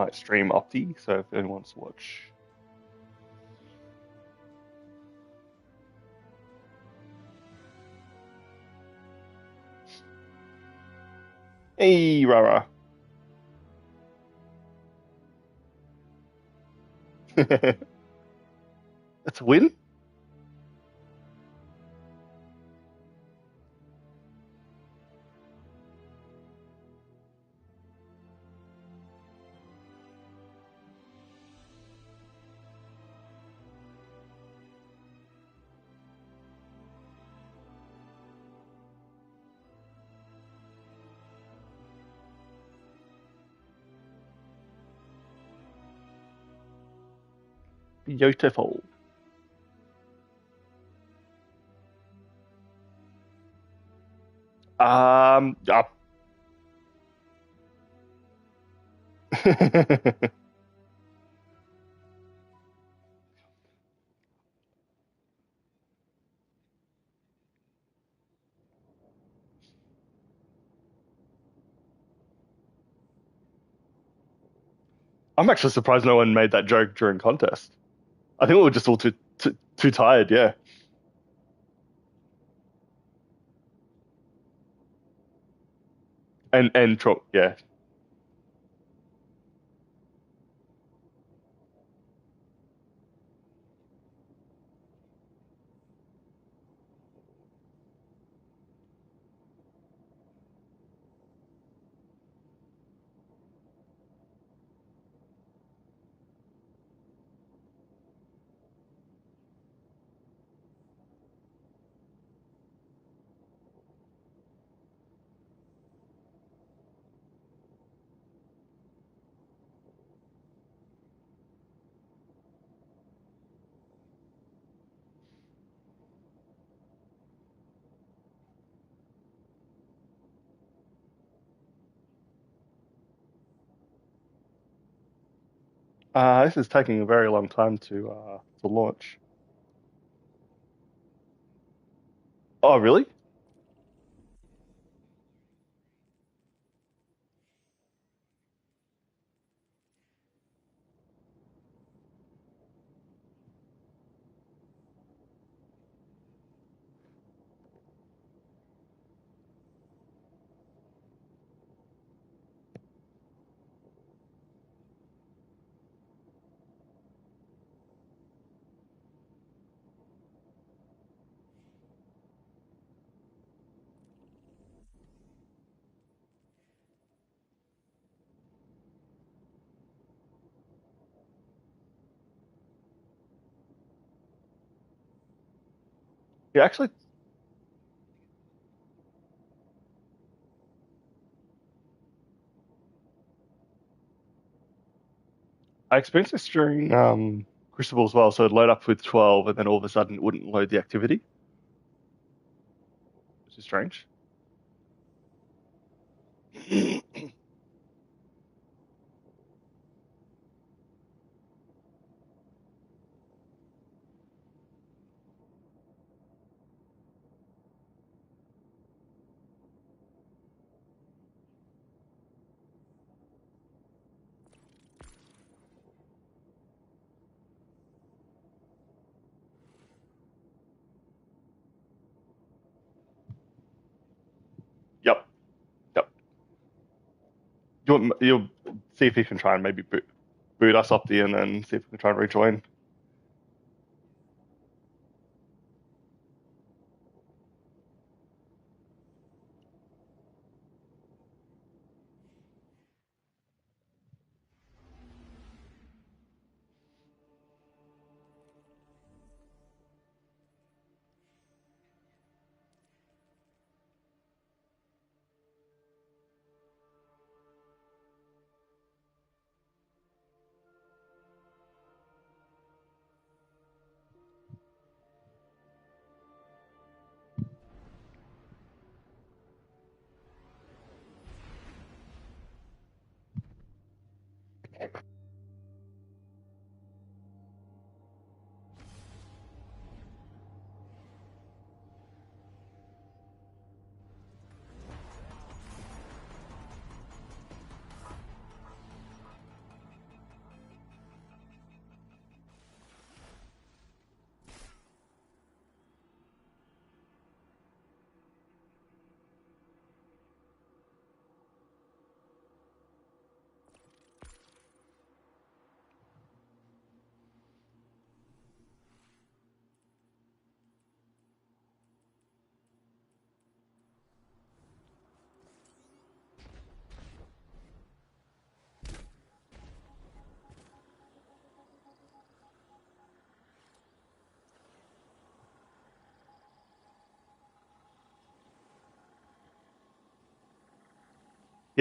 might stream Opti, so if anyone wants to watch. Hey, Rara. That's a win. Beautiful. Yeah. I'm actually surprised no one made that joke during contest. I think we were just all too tired. Yeah, yeah. This is taking a very long time to launch. Oh, really? Yeah, actually, I experienced this during Crucible as well. So it'd load up with 12, and then all of a sudden it wouldn't load the activity, which is strange. Yep, yep. You'll see if you can try and maybe boot us up the and then see if we can try and rejoin.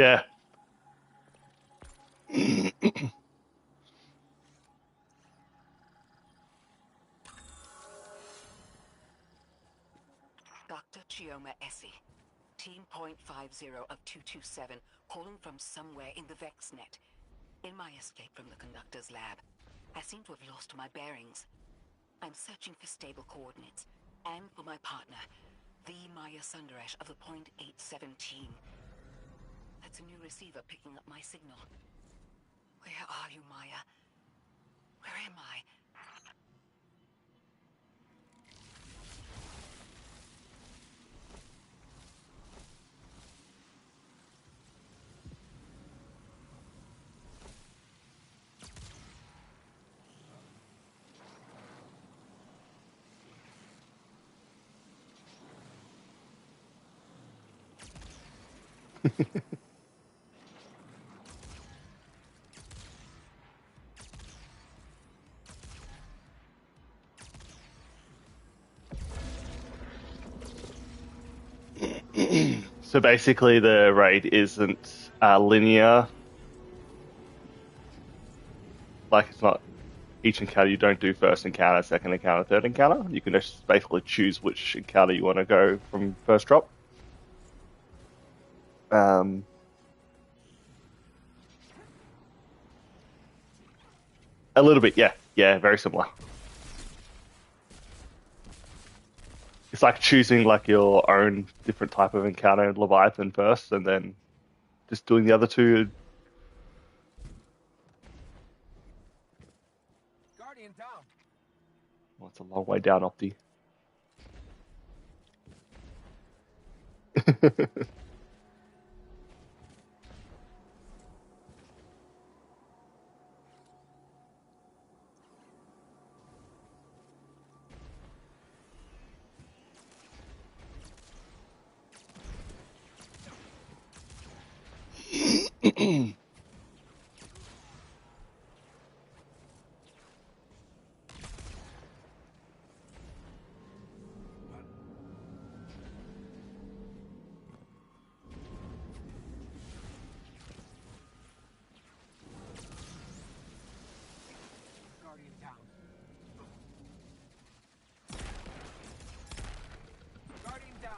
Yeah. Dr. Chioma Essie, Team .50 of 227, calling from somewhere in the VexNet. In my escape from the conductor's lab, I seem to have lost my bearings. I'm searching for stable coordinates, and for my partner, the Maya Sundaresh of the .87 team. That's a new receiver picking up my signal. Where are you, Maya? Where am I? So basically, the raid isn't linear. Like it's not each encounter. You don't do first encounter, second encounter, third encounter. You can just basically choose which encounter you want to go from first drop. Um, a little bit, yeah, yeah, very similar. It's like choosing like your own different type of encounter in Leviathan first, and then just doing the other two. Guardian down. Well, it's a long way down, Opti. Guardian down. Guardian down.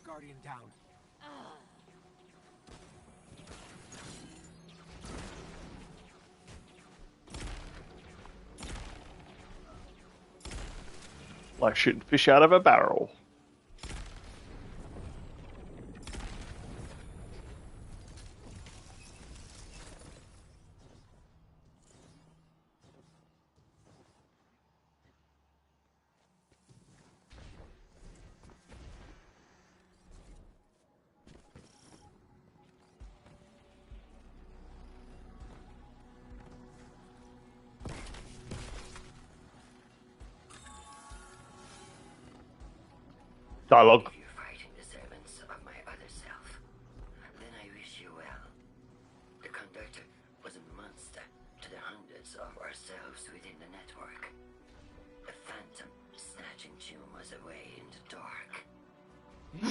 Guardian down. Like shooting fish out of a barrel. Dialogue. If you're fighting the servants of my other self, then I wish you well. The conductor was a monster to the hundreds of ourselves within the network. A phantom snatching tumors away in the dark. A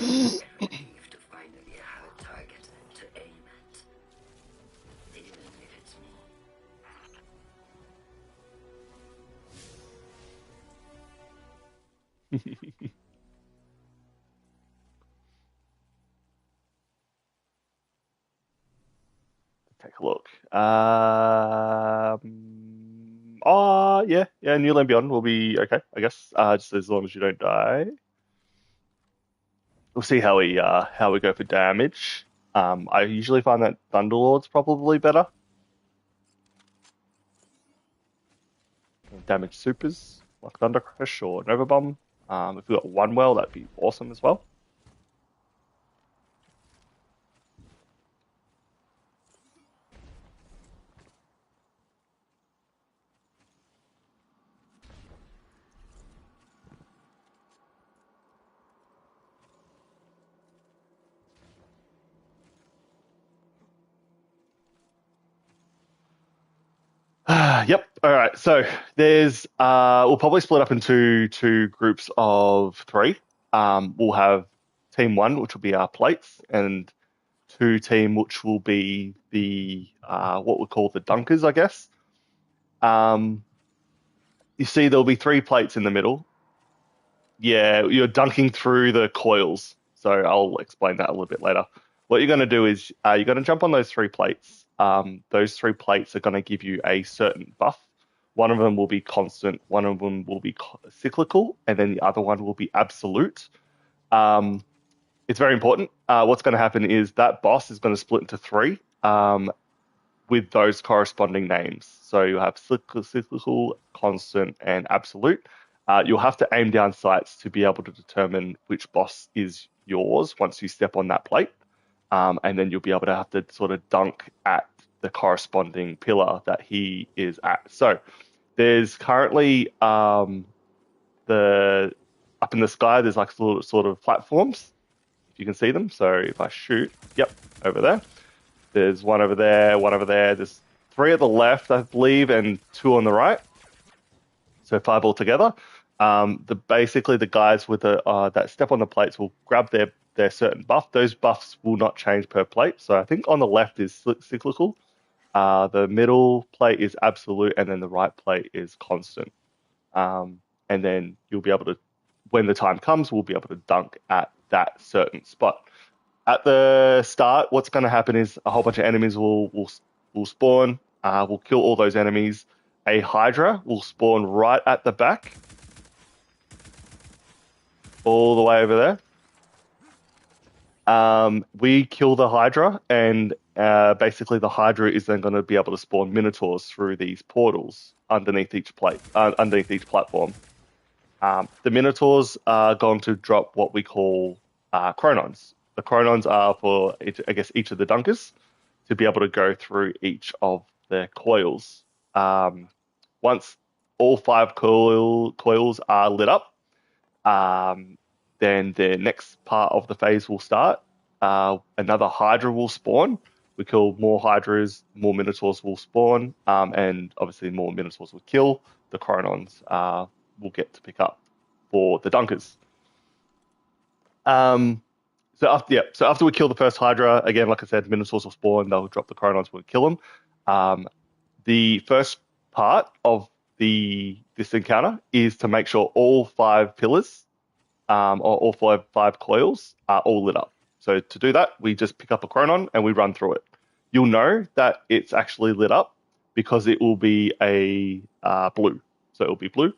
relief to finally have a target to aim at. Even if it's me. Take a look. Yeah, yeah. New Land Beyond will be okay, I guess. Just as long as you don't die. We'll see how we go for damage. I usually find that Thunderlord's probably better. Damage supers like Thunder Crush or Nova Bomb. If we got one well, that'd be awesome as well. Yep. All right. So there's we'll probably split up into two groups of three. We'll have team one, which will be our plates, and two team, which will be the what we call the dunkers, I guess. Um, you see, there'll be three plates in the middle. Yeah, you're dunking through the coils. So I'll explain that a little bit later. What you're going to do is you're going to jump on those three plates. Those three plates are going to give you a certain buff. One of them will be constant, one of them will be cyclical, and then the other one will be absolute. Um, it's very important. What's going to happen is that boss is going to split into three. With those corresponding names. So you have cyclical, constant, and absolute. You'll have to aim down sights to be able to determine which boss is yours once you step on that plate. And then you'll be able to have to sort of dunk at the corresponding pillar that he is at. So there's currently the up in the sky, there's like sort of platforms, if you can see them. So if I shoot, yep, over there. There's one over there, one over there. There's three at the left, I believe, and two on the right. So five altogether. Basically the guys with the that step on the plates will grab their certain buff. Those buffs will not change per plate. So I think on the left is cyclical. The middle plate is absolute, and then the right plate is constant. And then you'll be able to, when the time comes, we'll be able to dunk at that certain spot. At the start, what's going to happen is a whole bunch of enemies will spawn. We'll kill all those enemies. A Hydra will spawn right at the back, all the way over there. We kill the Hydra, and basically the Hydra is then going to be able to spawn Minotaurs through these portals underneath each underneath each platform. The Minotaurs are going to drop what we call Chronons. The Chronons are for, I guess, each of the dunkers to be able to go through each of the coils. Once all five coils are lit up, then the next part of the phase will start. Another Hydra will spawn. We kill more Hydras, more Minotaurs will spawn, and obviously more Minotaurs will kill. The Chronons will get to pick up for the dunkers. So after we kill the first Hydra, again, like I said, Minotaurs will spawn. They'll drop the Chronons. We'll kill them. The first part of this encounter is to make sure all five pillars, or all five coils, are all lit up. So to do that, we just pick up a Chronon and we run through it. You'll know that it's actually lit up because it will be a blue. So it will be blue.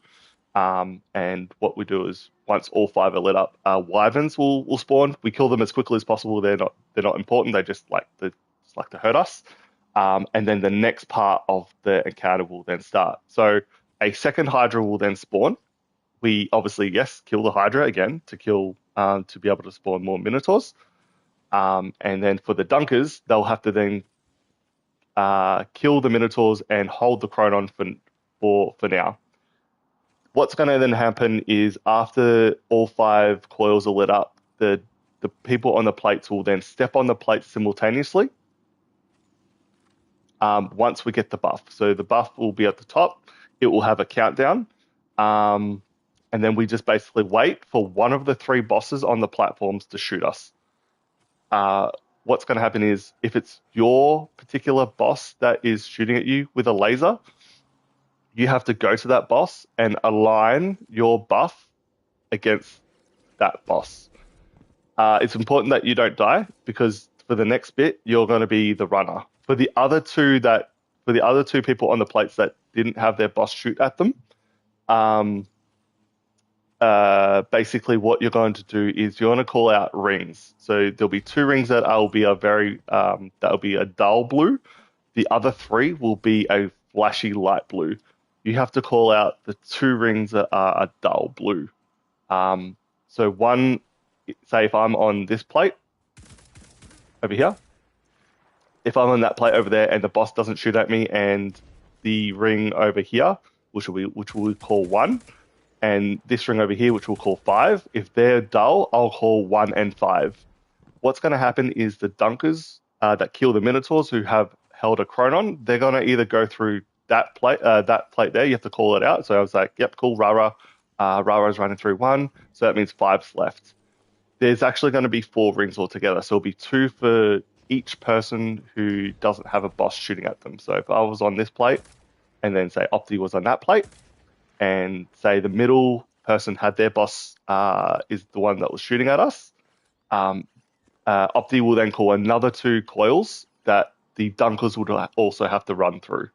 And what we do is once all five are lit up, wyverns will spawn. We kill them as quickly as possible. They're not important. They just like to hurt us. And then the next part of the encounter will then start. So a second Hydra will then spawn. We obviously kill the Hydra again to be able to spawn more Minotaurs. And then for the dunkers, they'll have to then kill the Minotaurs and hold the Chronon for now. What's going to then happen is after all five coils are lit up, the people on the plates will then step on the plates simultaneously once we get the buff. So the buff will be at the top. It will have a countdown. And then we just basically wait for one of the three bosses on the platforms to shoot us. What's going to happen is if it's your particular boss that is shooting at you with a laser, you have to go to that boss and align your buff against that boss. It's important that you don't die because for the next bit, you're going to be the runner. For the other two people on the plates that didn't have their boss shoot at them, basically what you're going to do is you're going to call out rings. So there'll be two rings that will be that'll be a dull blue. The other three will be a flashy light blue. You have to call out the two rings that are a dull blue. So one, say if I'm on this plate over here, if I'm on that plate over there and the boss doesn't shoot at me, and the ring over here, which we'll call 1, and this ring over here, which we'll call 5, if they're dull, I'll call 1 and 5. What's going to happen is the dunkers that kill the Minotaurs who have held a Chronon, they're going to either go through that plate there, you have to call it out. So I was like, yep, cool, Rara. Rara's running through one, so that means five's left. There's actually going to be 4 rings altogether, so it'll be 2 for each person who doesn't have a boss shooting at them. So if I was on this plate, and then say Opti was on that plate, and say the middle person had their boss is the one that was shooting at us, Opti will then call another 2 coils that the dunkers would also have to run through.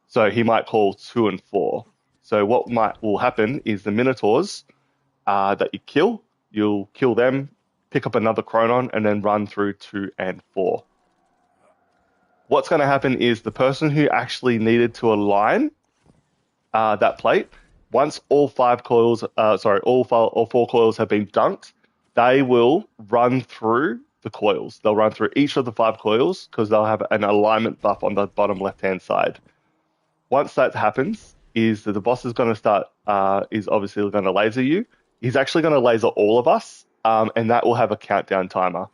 So he might call 2 and 4. So what will happen is the Minotaurs that you'll kill them, pick up another Chronon, and then run through 2 and 4. What's going to happen is the person who actually needed to align that plate, once all 4 coils have been dunked, they will run through the coils. They'll run through each of the 5 coils because they'll have an alignment buff on the bottom left-hand side. Once that happens, is that the boss is going to start, is obviously going to laser you. He's actually going to laser all of us, and that will have a countdown timer.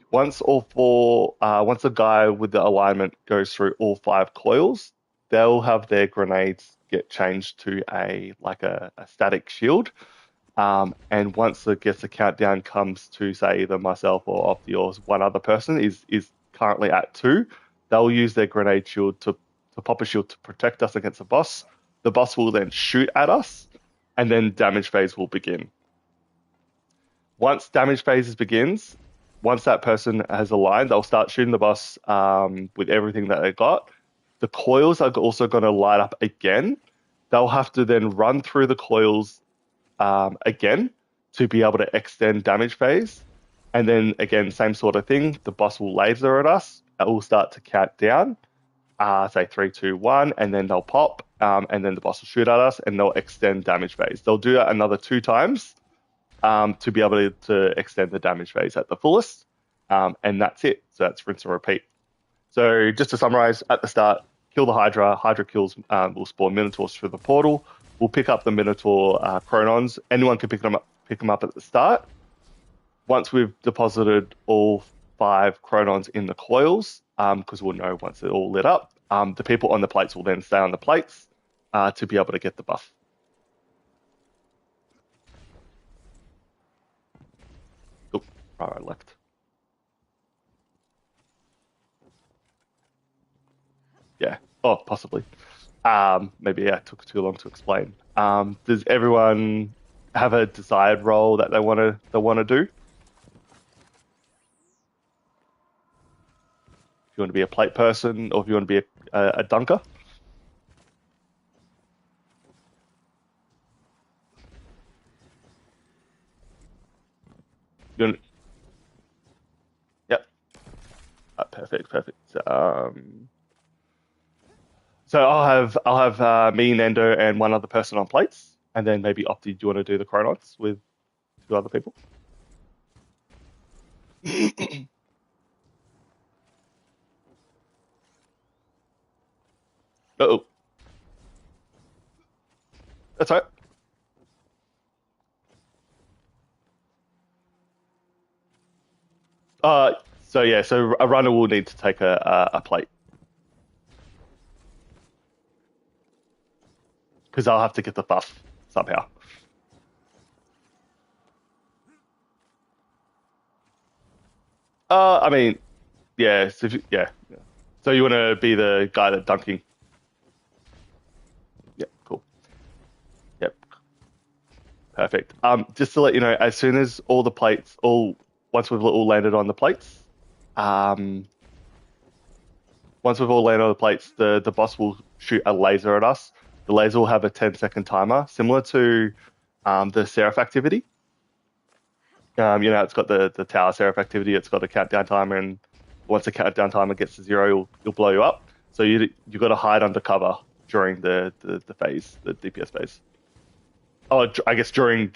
Once the guy with the alignment goes through all 5 coils, they'll have their grenades get changed to a static shield. And once the countdown comes to, say, either myself or Opti or one other person is currently at 2, they'll use their grenade shield to pop a shield to protect us against the boss. The boss will then shoot at us, and then damage phase will begin. Once damage phase begins, once that person has aligned, they'll start shooting the boss with everything that they got. The coils are also going to light up again. They'll have to then run through the coils again to be able to extend damage phase. And then again, same sort of thing. The boss will laser at us. It will start to count down, say 3, 2, 1, and then they'll pop. And then the boss will shoot at us, and they'll extend damage phase. They'll do that another 2 times to be able to extend the damage phase at the fullest. And that's it. So that's rinse and repeat. So just to summarize, at the start, kill the Hydra. Hydra kills, will spawn Minotaurs through the portal. We'll pick up the Minotaur Chronons. Anyone can pick them up at the start. Once we've deposited all 5 Chronons in the coils, because we'll know once they're all lit up, the people on the plates will then stay on the plates to be able to get the buff. Oh, right, I left. Yeah. Oh, possibly. Maybe it took too long to explain. Does everyone have a desired role that they want to do? If you want to be a plate person, or if you want to be a dunker. Yep. Perfect. So I'll have me, Nando, and one other person on plates, and then maybe Opti, do you want to do the Chronons with 2 other people? Uh-oh. That's right. So a runner will need to take a plate. Because I'll have to get the buff somehow. I mean, yeah. Yeah. So you want to be the guy that's dunking? Yeah, cool. Yep, perfect. Just to let you know, as soon as all the plates, once we've all landed on the plates, the boss will shoot a laser at us. The laser will have a 10-second timer, similar to the Seraph activity. It's got the tower Seraph activity. It's got a countdown timer, and once the countdown timer gets to 0, it'll blow you up. So you've got to hide under cover during the phase, the DPS phase. Oh, I guess during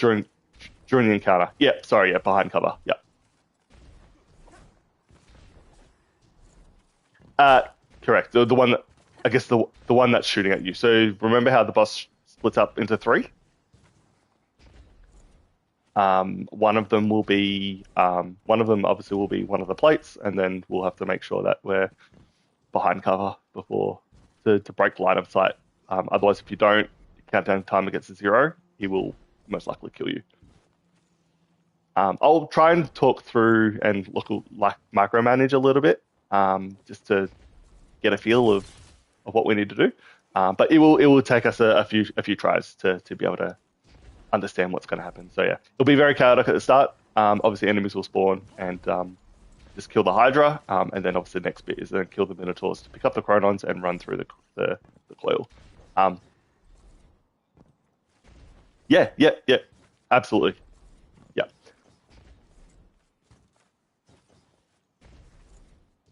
the encounter. Yeah, sorry, yeah, behind cover. Yeah. Correct. The one that, I guess the one that's shooting at you. So remember how the boss splits up into 3? One of them obviously will be one of the plates, and then we'll have to make sure that we're behind cover before to break line of sight. Otherwise, if you don't, countdown timer gets to 0, he will most likely kill you. I'll try and talk through and look like micromanage a little bit, just to get a feel of what we need to do. But it will take us a few tries to be able to understand what's going to happen. So yeah, it'll be very chaotic at the start. Obviously, enemies will spawn and just kill the Hydra, and then obviously the next bit is then kill the Minotaurs to pick up the Chronons and run through the coil. Yeah, absolutely. Yeah.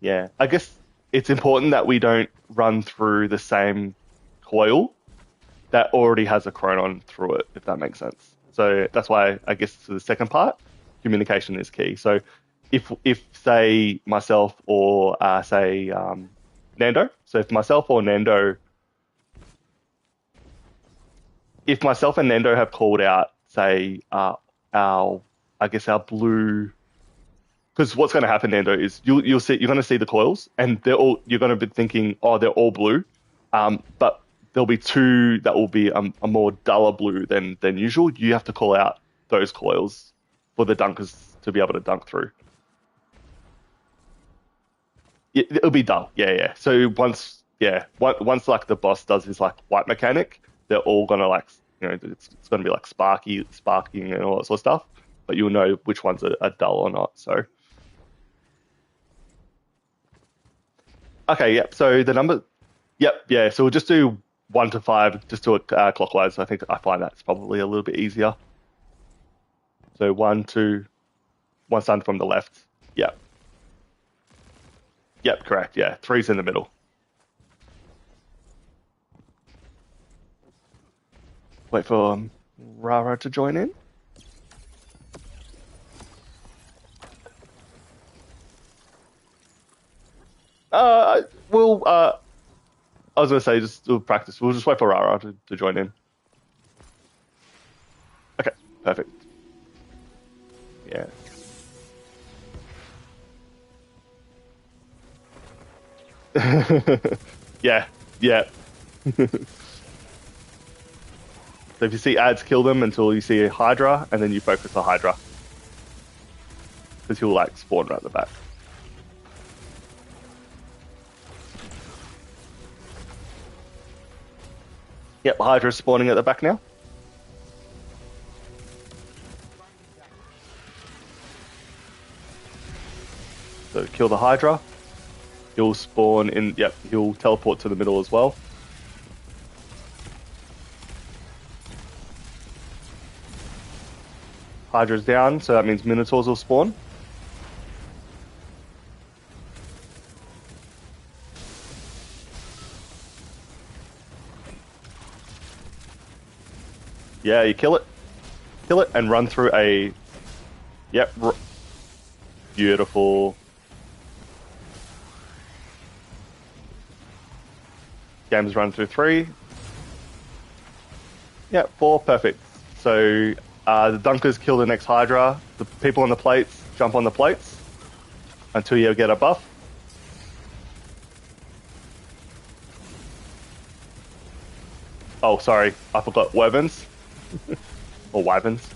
Yeah, I guess it's important that we don't run through the same coil that already has a Chronon through it, if that makes sense. So that's why I guess to the second part, communication is key. So if say myself or say Nando, so if myself and Nando have called out, say our blue, because what's going to happen, Nando, is you're going to see the coils, and you're going to be thinking, oh, they're all blue, but there'll be 2 that will be a more duller blue than usual. You have to call out those coils for the dunkers to be able to dunk through. It'll be dull, yeah. So once like the boss does his like white mechanic, they're all gonna like, it's gonna be like sparking and all that sort of stuff. But you'll know which ones are dull or not. So okay, yep. So the number, yep, yeah. So we'll just do 1 to 5, just do it clockwise. I think I find that's probably a little bit easier. So 1, 2, 1 starting from the left. Yep. Yep, correct. Yeah, 3's in the middle. Wait for Rara to join in. I was going to say, just do practice. We'll just wait for Rara to join in. Okay, perfect. Yeah. Yeah. So if you see ads, kill them until you see a Hydra, and then you focus the Hydra. Because he'll like spawn right at the back. Yep, Hydra's spawning at the back now. So kill the Hydra. He'll spawn in, yep, he'll teleport to the middle as well. Hydra's down, so that means Minotaurs will spawn. Yeah, you kill it, and run through a, yep, beautiful. Games run through 3. Yeah, 4, perfect. So the Dunkers kill the next Hydra. The people on the plates jump on the plates until you get a buff. Oh, sorry, I forgot Wyverns. Or Wyverns.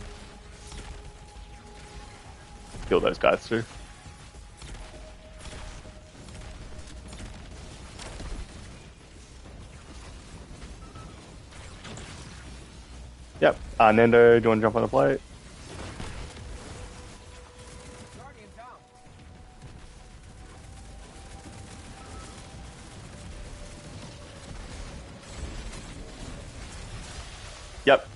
Kill those guys too. Yep. Nando, do you want to jump on the plate? Guardian down. Yep.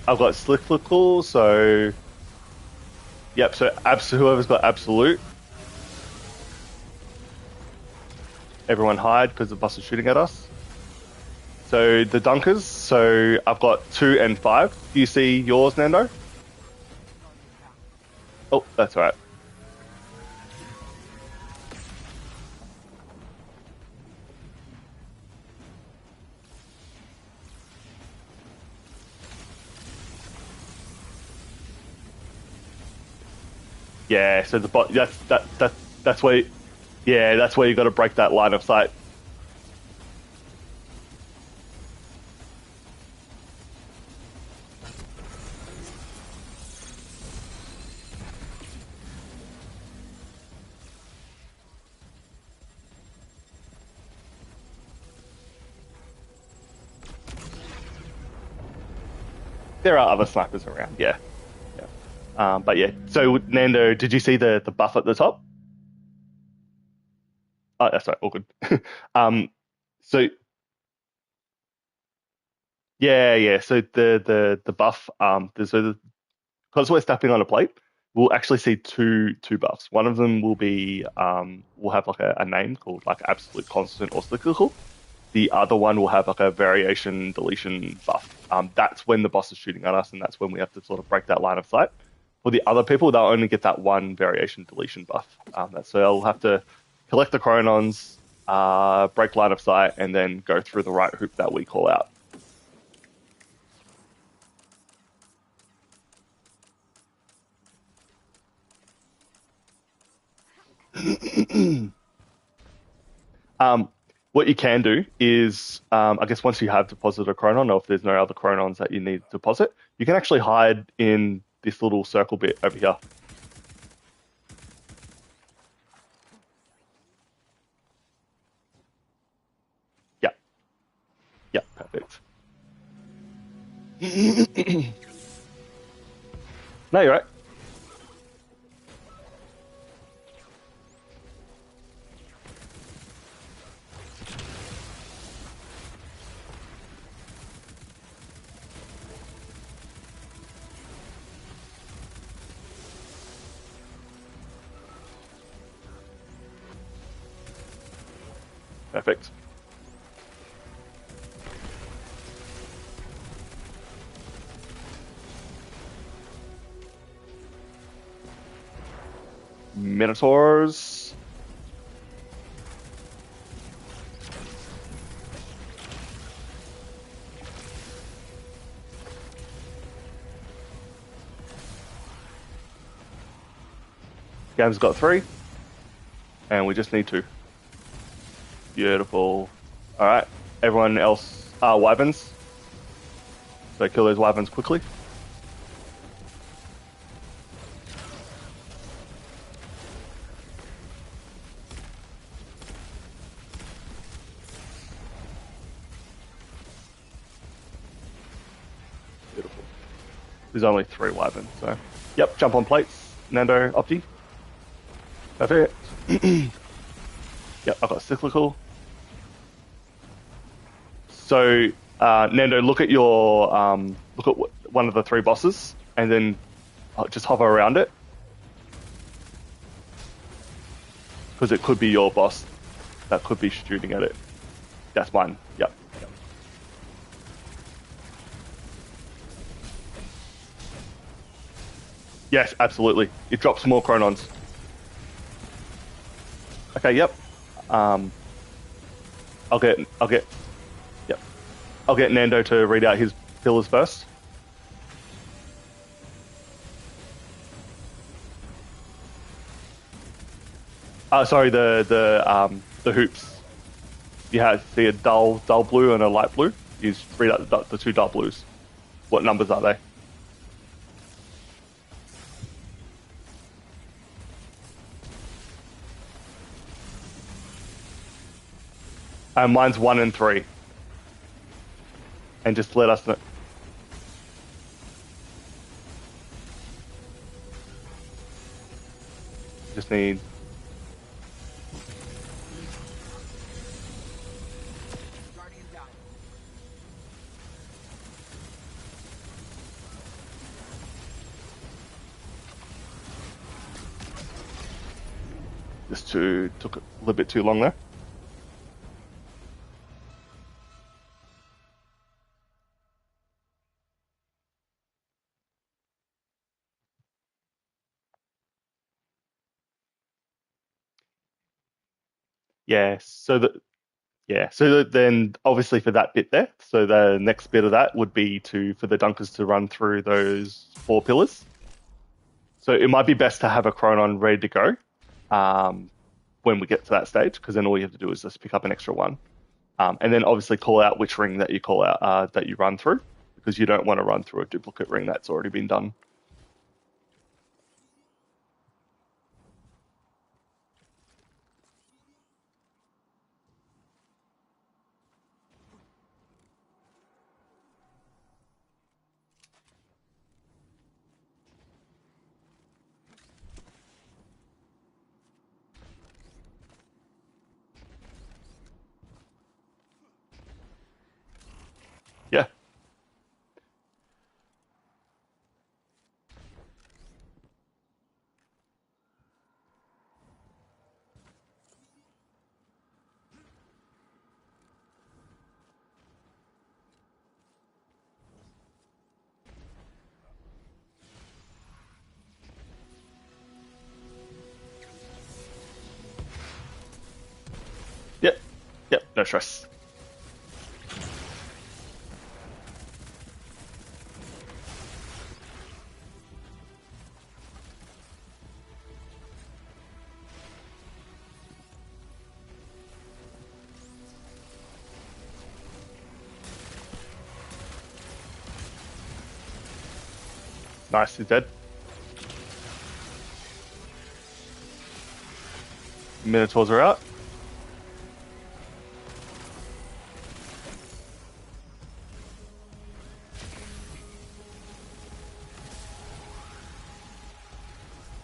I've got Slicklickle, so... Yep, so whoever's got Absolute. Everyone hide because the boss is shooting at us. So the Dunkers, so I've got 2 and 5. Do you see yours, Nando? Oh, that's right. Yeah, so the bot, that's where, yeah, that's where you got to break that line of sight. There are other snipers around. Yeah, yeah. But yeah. So Nando, did you see the buff at the top? Oh, that's right. All good. um, so yeah, yeah. So the buff. Because we're stepping on a plate, we'll actually see two buffs. One of them will be will have like a name called like absolute constant or cyclical. The other one will have like a variation deletion buff. That's when the boss is shooting at us, and that's when we have to sort of break that line of sight. For the other people, they'll only get that one variation deletion buff. So they'll have to collect the chronons, break line of sight, and then go through the right hoop that we call out. Um, what you can do is, I guess once you have deposited a chronon, or if there's no other chronons that you need to deposit, you can actually hide in this little circle bit over here. Yeah, yeah, perfect. No, you're right. Perfect. Minotaurs. Game's got three, and we just need two. Beautiful. All right, everyone else, wyverns. So kill those wyverns quickly. Beautiful. There's only three wyverns, so yep. Jump on plates, Nando, Opti. Perfect. Yep, I've got cyclical. So Nando, look at your look at one of the three bosses, and then just hover around it because it could be your boss that could be shooting at it. That's mine. Yep. Yep. Yes, absolutely. It drops more chronons. Okay. Yep. Um, I'll get. Yep. I'll get Nando to read out his pillars first. Sorry, the hoops. You have see a dull blue and a light blue. You just read out the two dull blues. What numbers are they? Mine's one and three. And just let us know. Just need. Guardian down. Just took a little bit too long there. Yeah. Then obviously for that bit there, so the next bit of that would be to for the dunkers to run through those four pillars. So it might be best to have a chronon ready to go when we get to that stage, because then all you have to do is just pick up an extra one, and then obviously call out which ring that you call out that you run through, because you don't want to run through a duplicate ring that's already been done. No stress. Nice, he's dead. Minotaurs are out.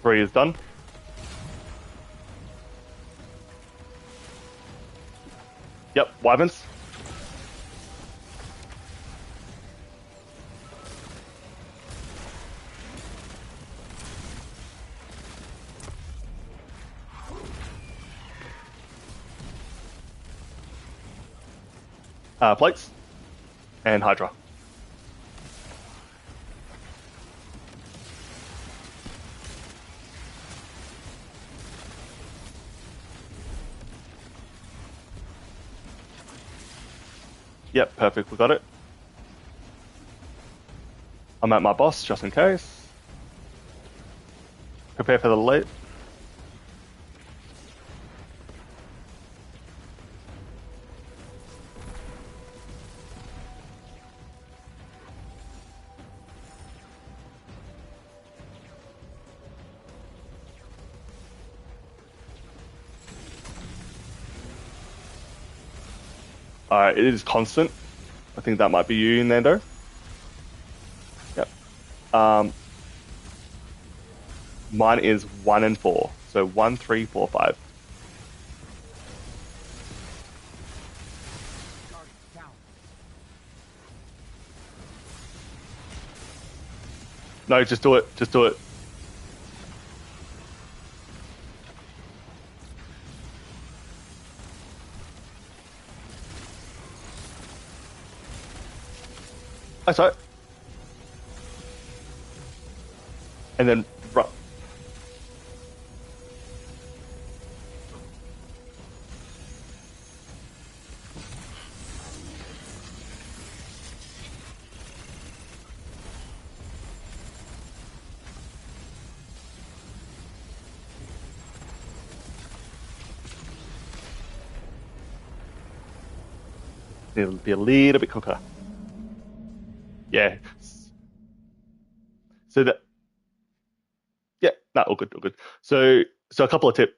Three is done. Yep, Wyverns. Plates. And Hydra. Yep, perfect, we got it. I'm at my boss, just in case. Prepare for the late. Alright, it is constant. I think that might be you, Nando. Yep. Mine is 1 and 4. So 1, 3, 4, 5. Guardian down. No, just do it. Just do it. I saw it. And then run. It'll be a little bit quicker. Yeah. So that, yeah, no, all good, all good. So a couple of tips.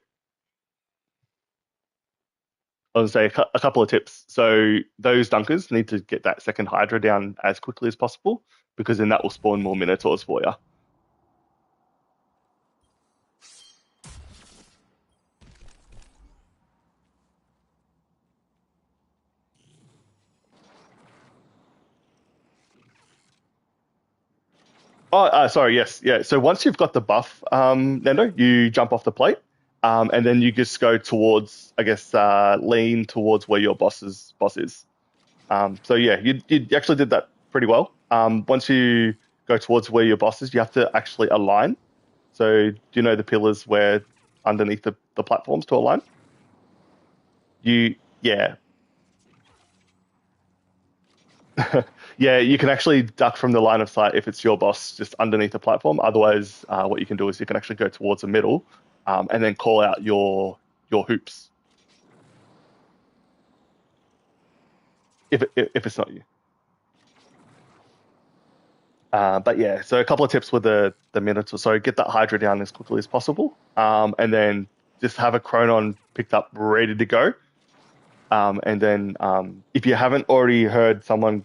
I was gonna say a couple of tips. So those dunkers need to get that second Hydra down as quickly as possible because then that will spawn more Minotaurs for you. Oh, sorry, yes, yeah. So once you've got the buff, Nando, you jump off the plate, and then you just go towards, I guess, lean towards where your boss is. So yeah, you actually did that pretty well. Once you go towards where your boss is, you have to actually align. So do you know the pillars where underneath the platforms to align? Yeah, yeah, you can actually duck from the line of sight if it's your boss just underneath the platform. Otherwise, what you can do is you can actually go towards the middle, and then call out your hoops if it's not you. But yeah, so a couple of tips with the minutes or so: get that Hydra down as quickly as possible, and then just have a Chronon picked up ready to go. And then if you haven't already heard someone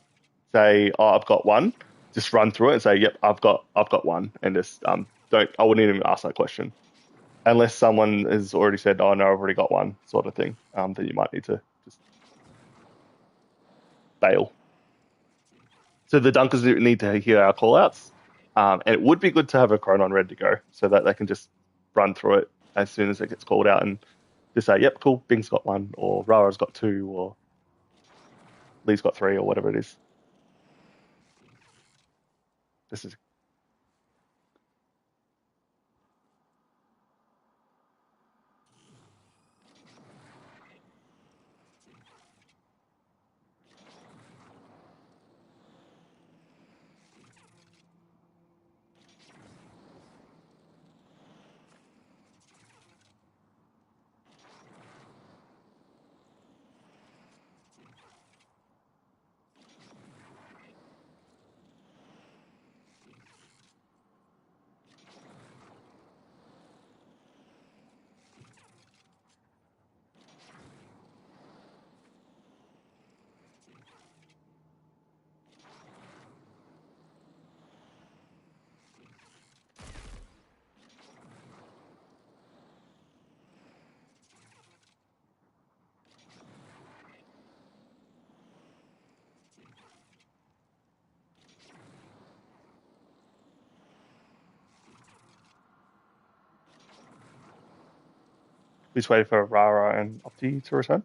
say, "Oh, I've got one," just run through it and say, "Yep, I've got one," and just don't. I wouldn't even ask that question unless someone has already said, "Oh no, I've already got one," sort of thing. Then you might need to just bail. So the dunkers need to hear our call outs, and it would be good to have a Chronon ready to go so that they can just run through it as soon as it gets called out and just say, "Yep, cool, Bing's got one," or Rara's got two, or Lee's got three, or whatever it is. This is just waiting for Rara and Opti to return.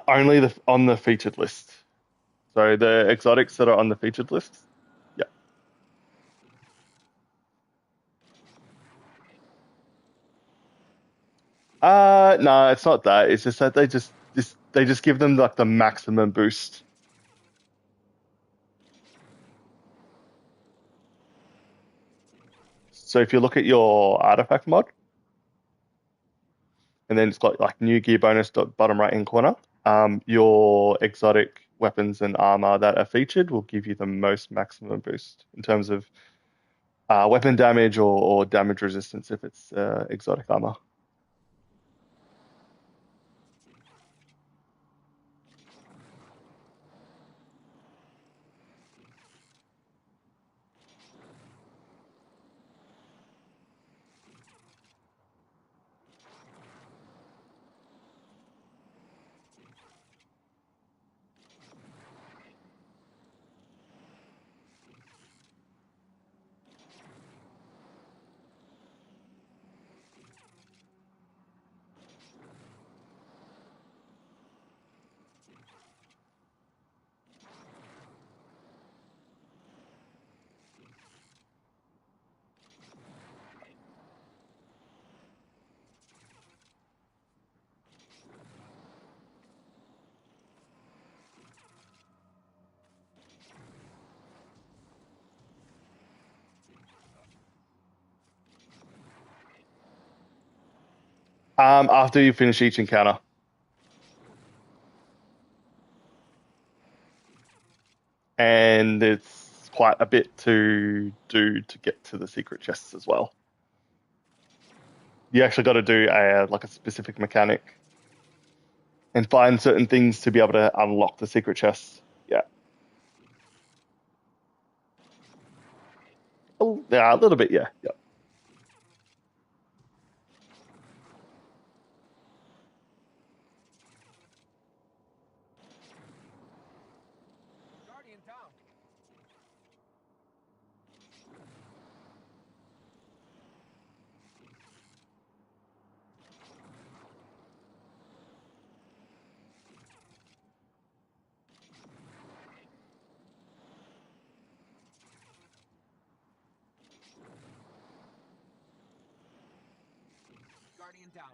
Only on the featured list. So the exotics that are on the featured list. Yeah. No, it's not that. It's just that they just give them like the maximum boost. So if you look at your artifact mod, and then it's got like new gear bonus bottom right hand corner. Your exotic weapons and armor that are featured will give you the most maximum boost in terms of weapon damage or damage resistance if it's exotic armor. After you finish each encounter. And it's quite a bit to do to get to the secret chests as well. You actually got to do a specific mechanic and find certain things to be able to unlock the secret chests. Yeah. Yeah, a little bit, yeah. Yeah. Guardian down. Guardian down.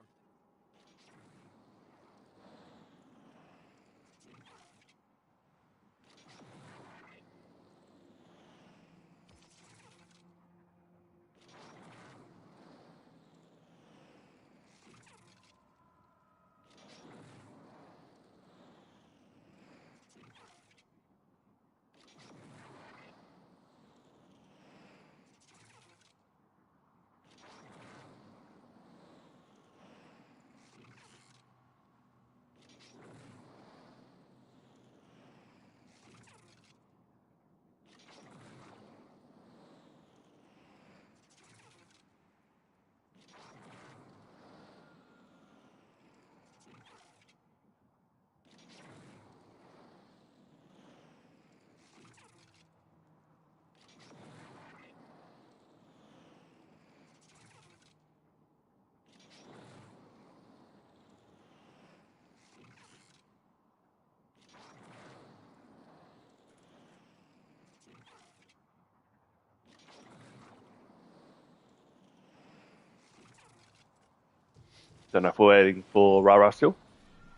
Don't know if we're waiting for Rara still.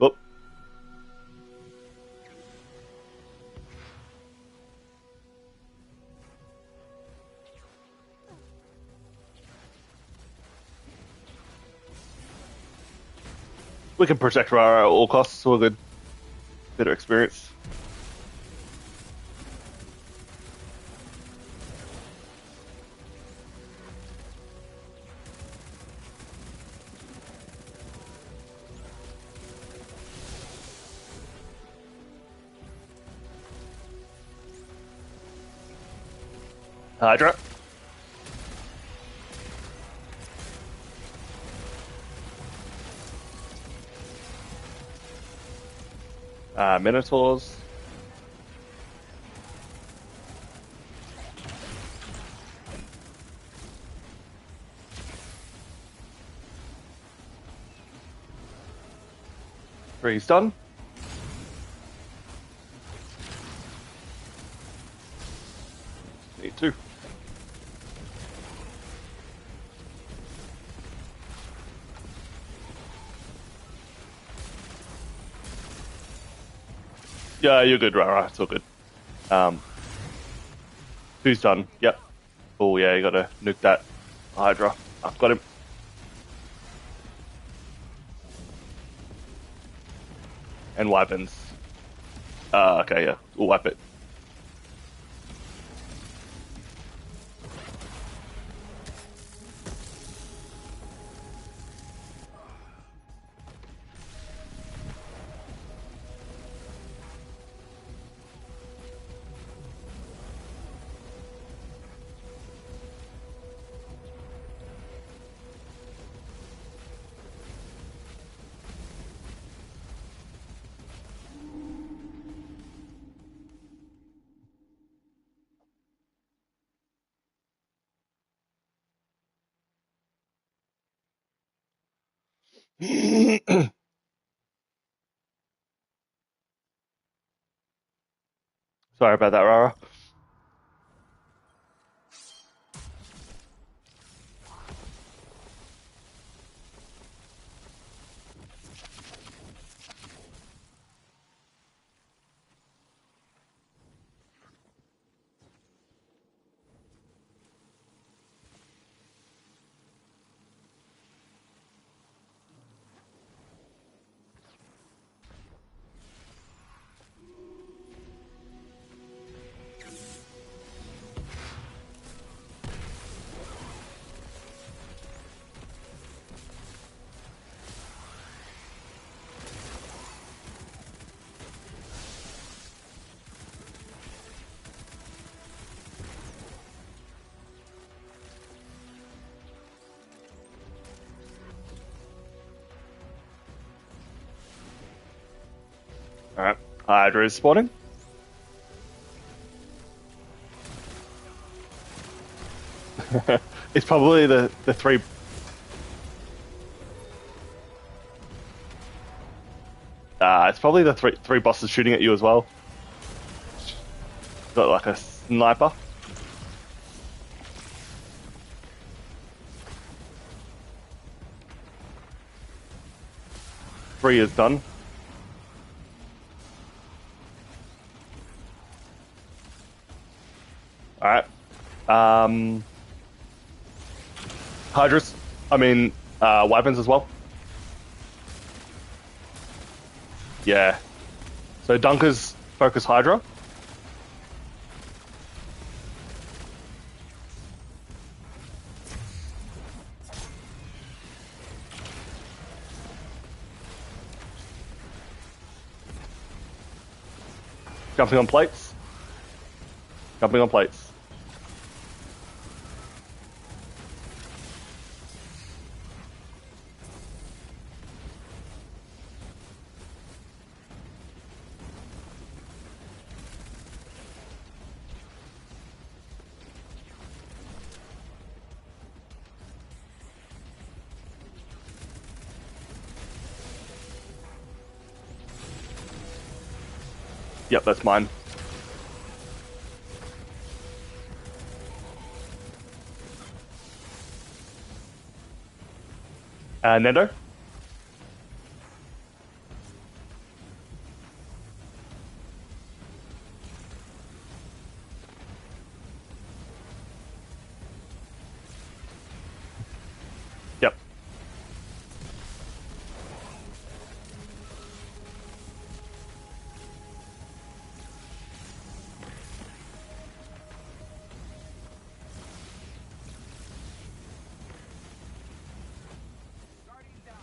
Oh, we can protect Rara at all costs. We're good. Better experience. Hydra. Minotaurs. Three's done. Need two. Yeah, you're good, Rara. It's all good. Two's done. Yep. Oh yeah, you gotta nuke that Hydra. I've got him. And weapons. Okay, yeah. We'll wipe it. Sorry about that, Rara. Alright. Hydra is spawning. It's probably the three. It's probably the three bosses shooting at you as well. Got like a sniper. Three is done. Alright. Hydras. Weapons as well. Yeah. So Dunkers focus Hydra. Jumping on plates. Jumping on plates. Yep, that's mine. Nendo. Yep. Guardian down.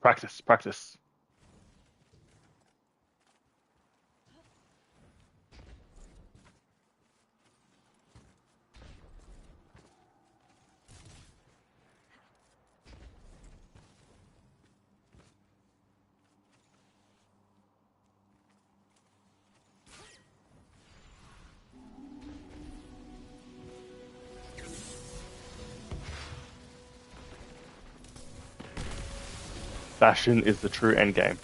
Practice, practice. Bastion is the true endgame.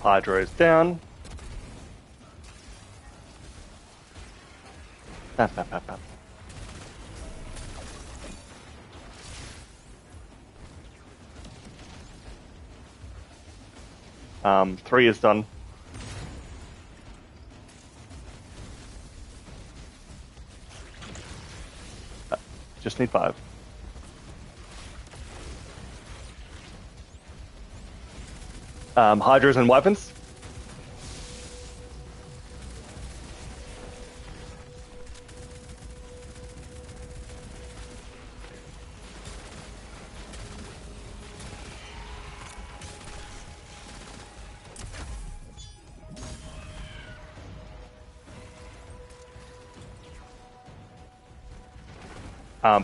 Hydra is down. Bap, bap, bap, bap. Three is done. Just need 5. Hydras and weapons.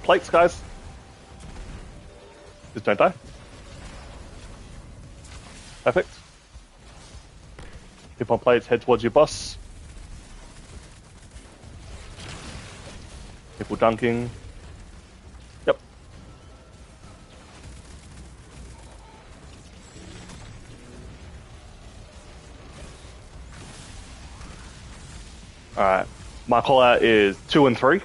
Plates, guys. Just don't die. Perfect. Keep on plates, head towards your boss. People dunking. Yep. Alright. My call out is 2 and 3.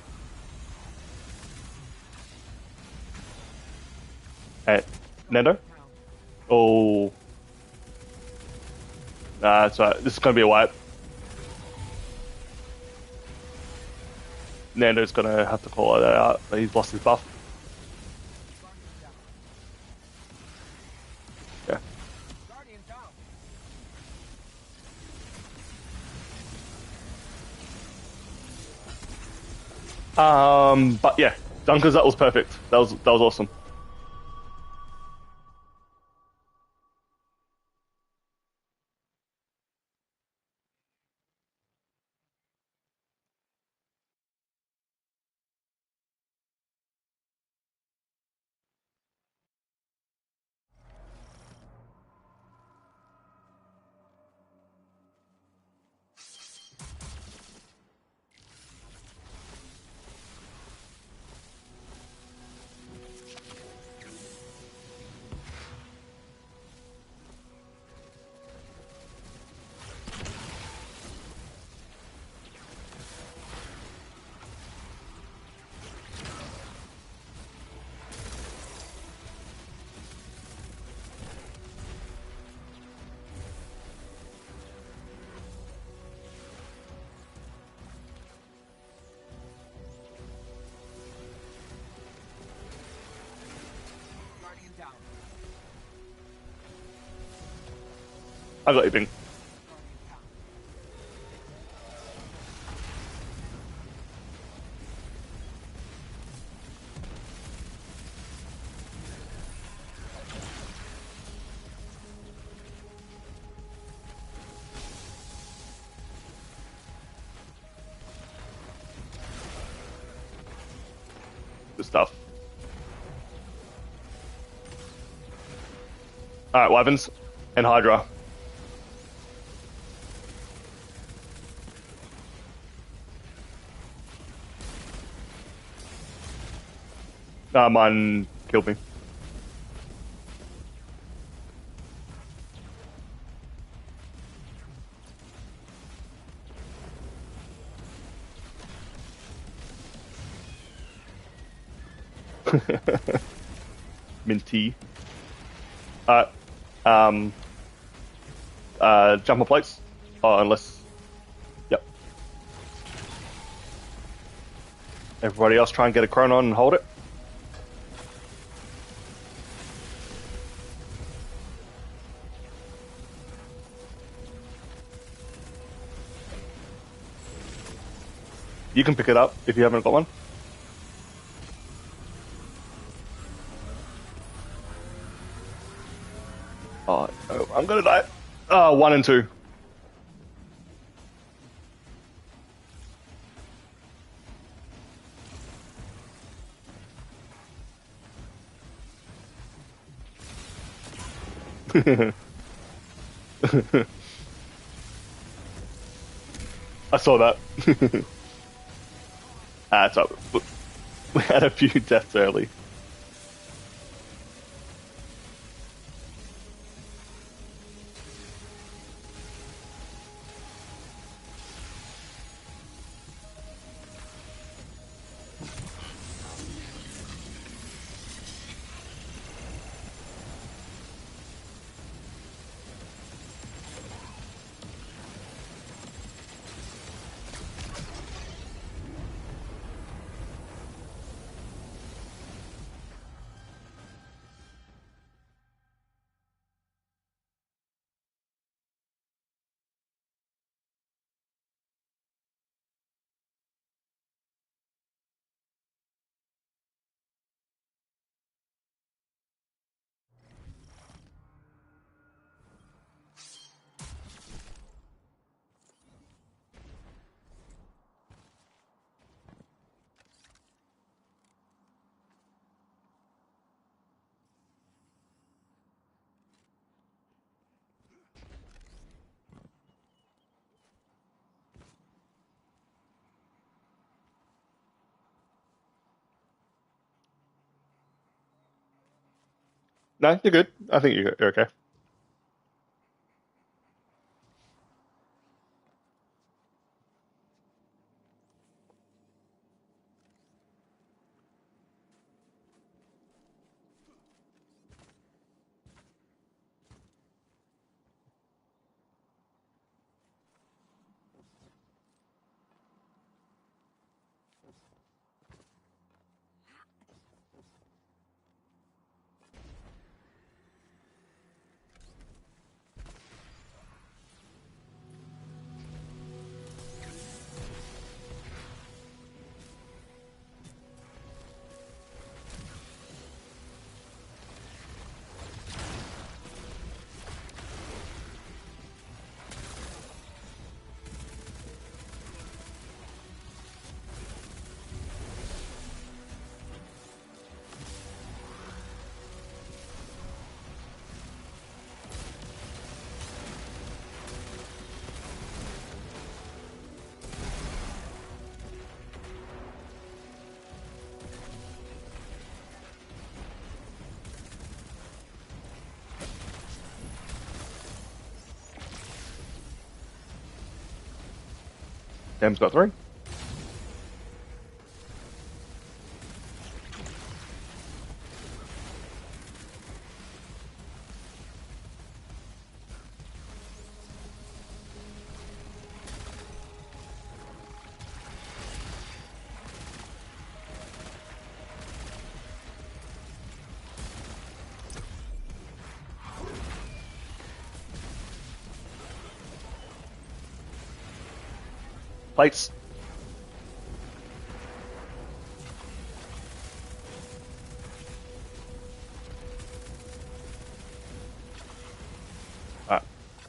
Hey, Nando? Oh. Nah, that's right. This is going to be a wipe. Nando's going to have to call that out, but he's lost his buff. Yeah. Guardian down. But yeah, Dunkers, that was perfect. That was awesome. Guardian down. I got you, Bing. Good stuff. Alright, Wyverns and Hydra. Mine killed me. Minty. Jumper plates. Oh, unless. Yep. Everybody else try and get a chronon and hold it. You can pick it up if you haven't got one. Oh, I'm gonna die. 1 and 2. I saw that. So we had a few deaths early. No, you're good. I think you're okay. Dam's got 3. Plates.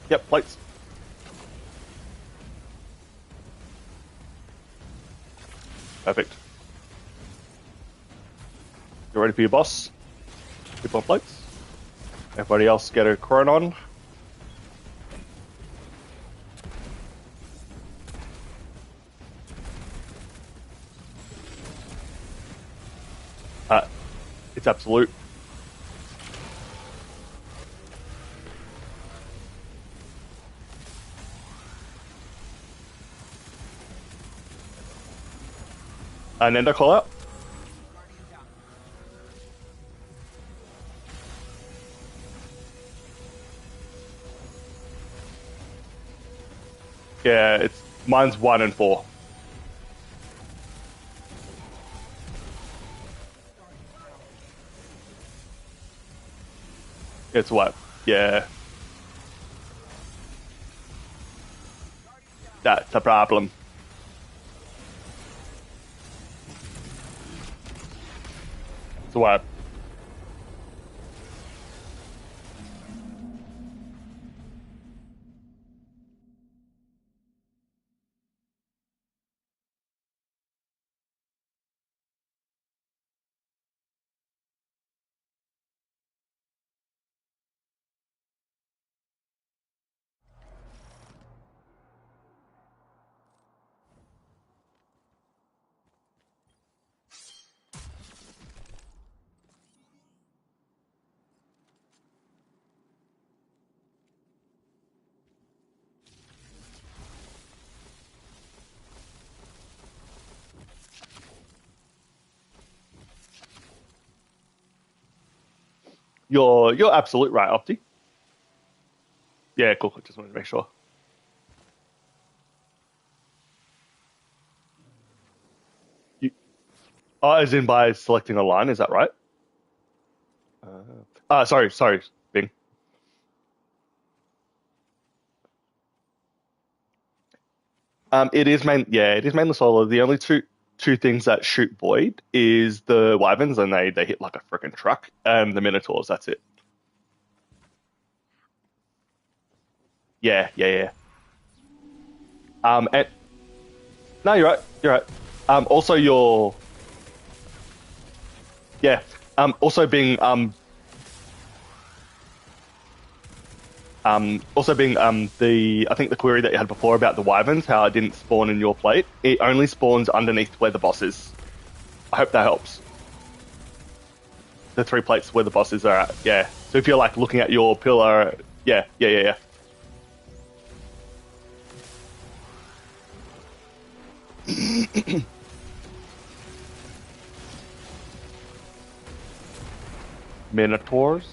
Yep, plates. Perfect. You ready for your boss? Keep on plates. Everybody else get a chronon. It's absolute. An ender call out. Guardian down. Yeah, it's mine's 1 and 4. It's what? Yeah, that's a problem. So what? You're absolute right, Opti. Yeah, cool. I just wanted to make sure. You, oh, as in by selecting a line, is that right? Sorry, Bing. It is mainly solo. The only two things that shoot void is the wyverns, and they hit like a freaking truck, and the minotaurs. That's it. Yeah. And no, you're right. You're right. Also your yeah. Also being also being the I think the query that you had before about the wyverns, how it didn't spawn in your plate. It only spawns underneath where the boss is. I hope that helps. The 3 plates where the bosses are at. Yeah. So if you're like looking at your pillar, yeah. Minotaurs.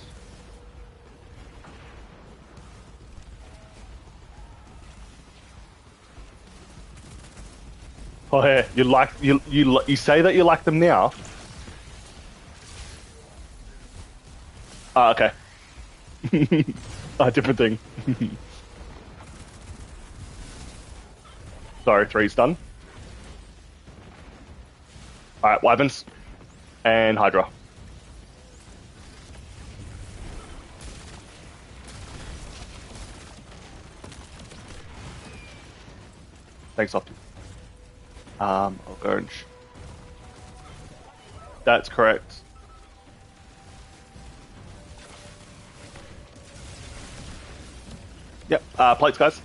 Oh yeah, you say that you like them now. Ah, okay. Different thing. Sorry, 3's done. All right, wyverns and hydra. Thanks, Opti. I'll go and that's correct. Yep. Plates, guys.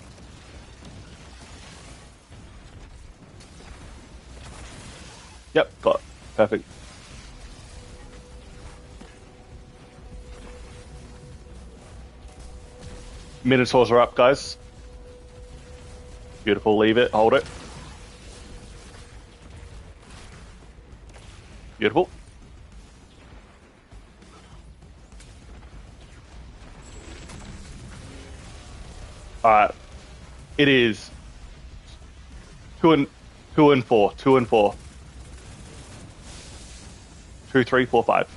Yep, got it. Perfect. Minotaurs are up, guys. Beautiful. Leave it. Hold it. Beautiful. All right. It is 2 and 4. 2 and 4. 2, 3, 4, 5.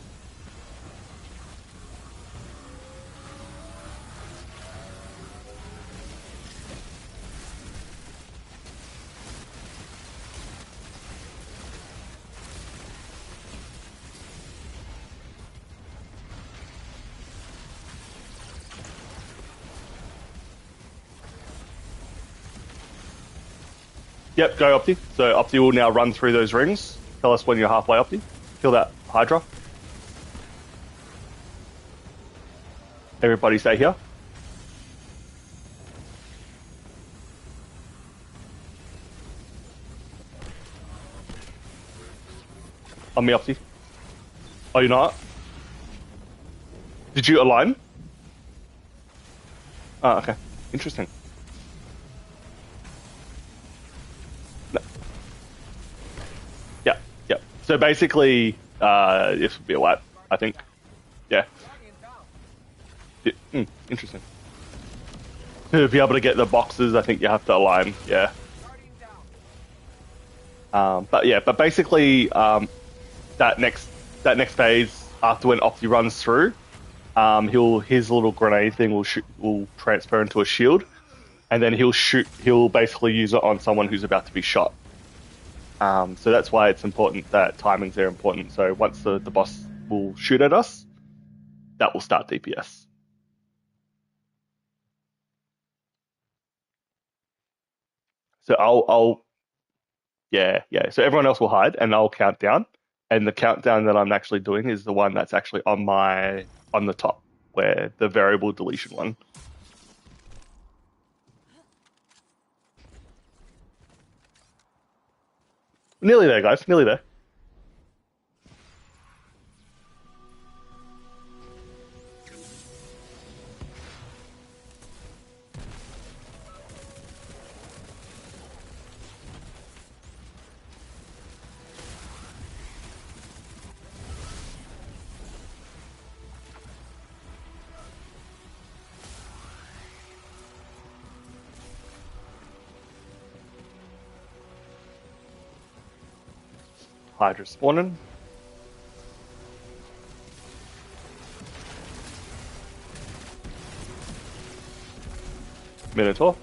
Yep, go Opti. So Opti will now run through those rings. Tell us when you're halfway, Opti. Kill that Hydra. Everybody stay here. On me, Opti. Oh, you're not? Did you align? Oh, okay. Interesting. No. Yeah. So basically, this would be a wipe, I think. Yeah. Guardian down. Interesting. To be able to get the boxes, I think you have to align. Yeah. Guardian down. But yeah, but basically, that next that next phase after when Opti runs through, his little grenade thing will transfer into a shield, and then he'll basically use it on someone who's about to be shot. So that's why it's important that timings are important. So once the boss will shoot at us, that will start DPS. So I'll yeah. So everyone else will hide, and I'll count down. And the countdown that I'm actually doing is the one that's actually on the top, where the variable deletion one. Nearly there, guys. Nearly there. Hydra spawning. Minotaur.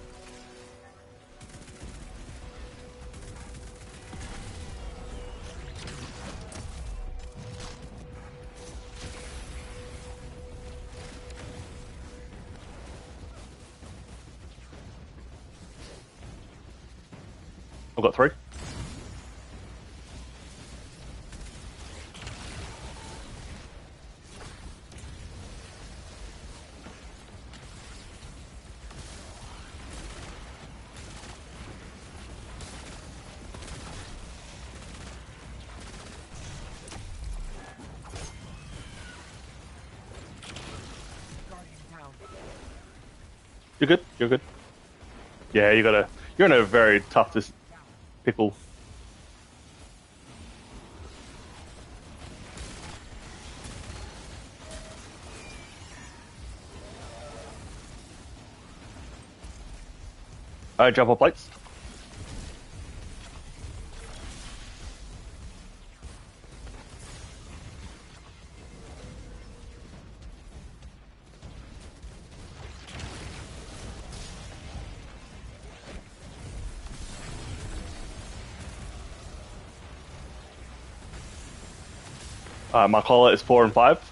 I've got three. Guardian down. You're good. You're good. Yeah, You're in a very tough pickle. All right, jump on plates. My collar is 4 and 5.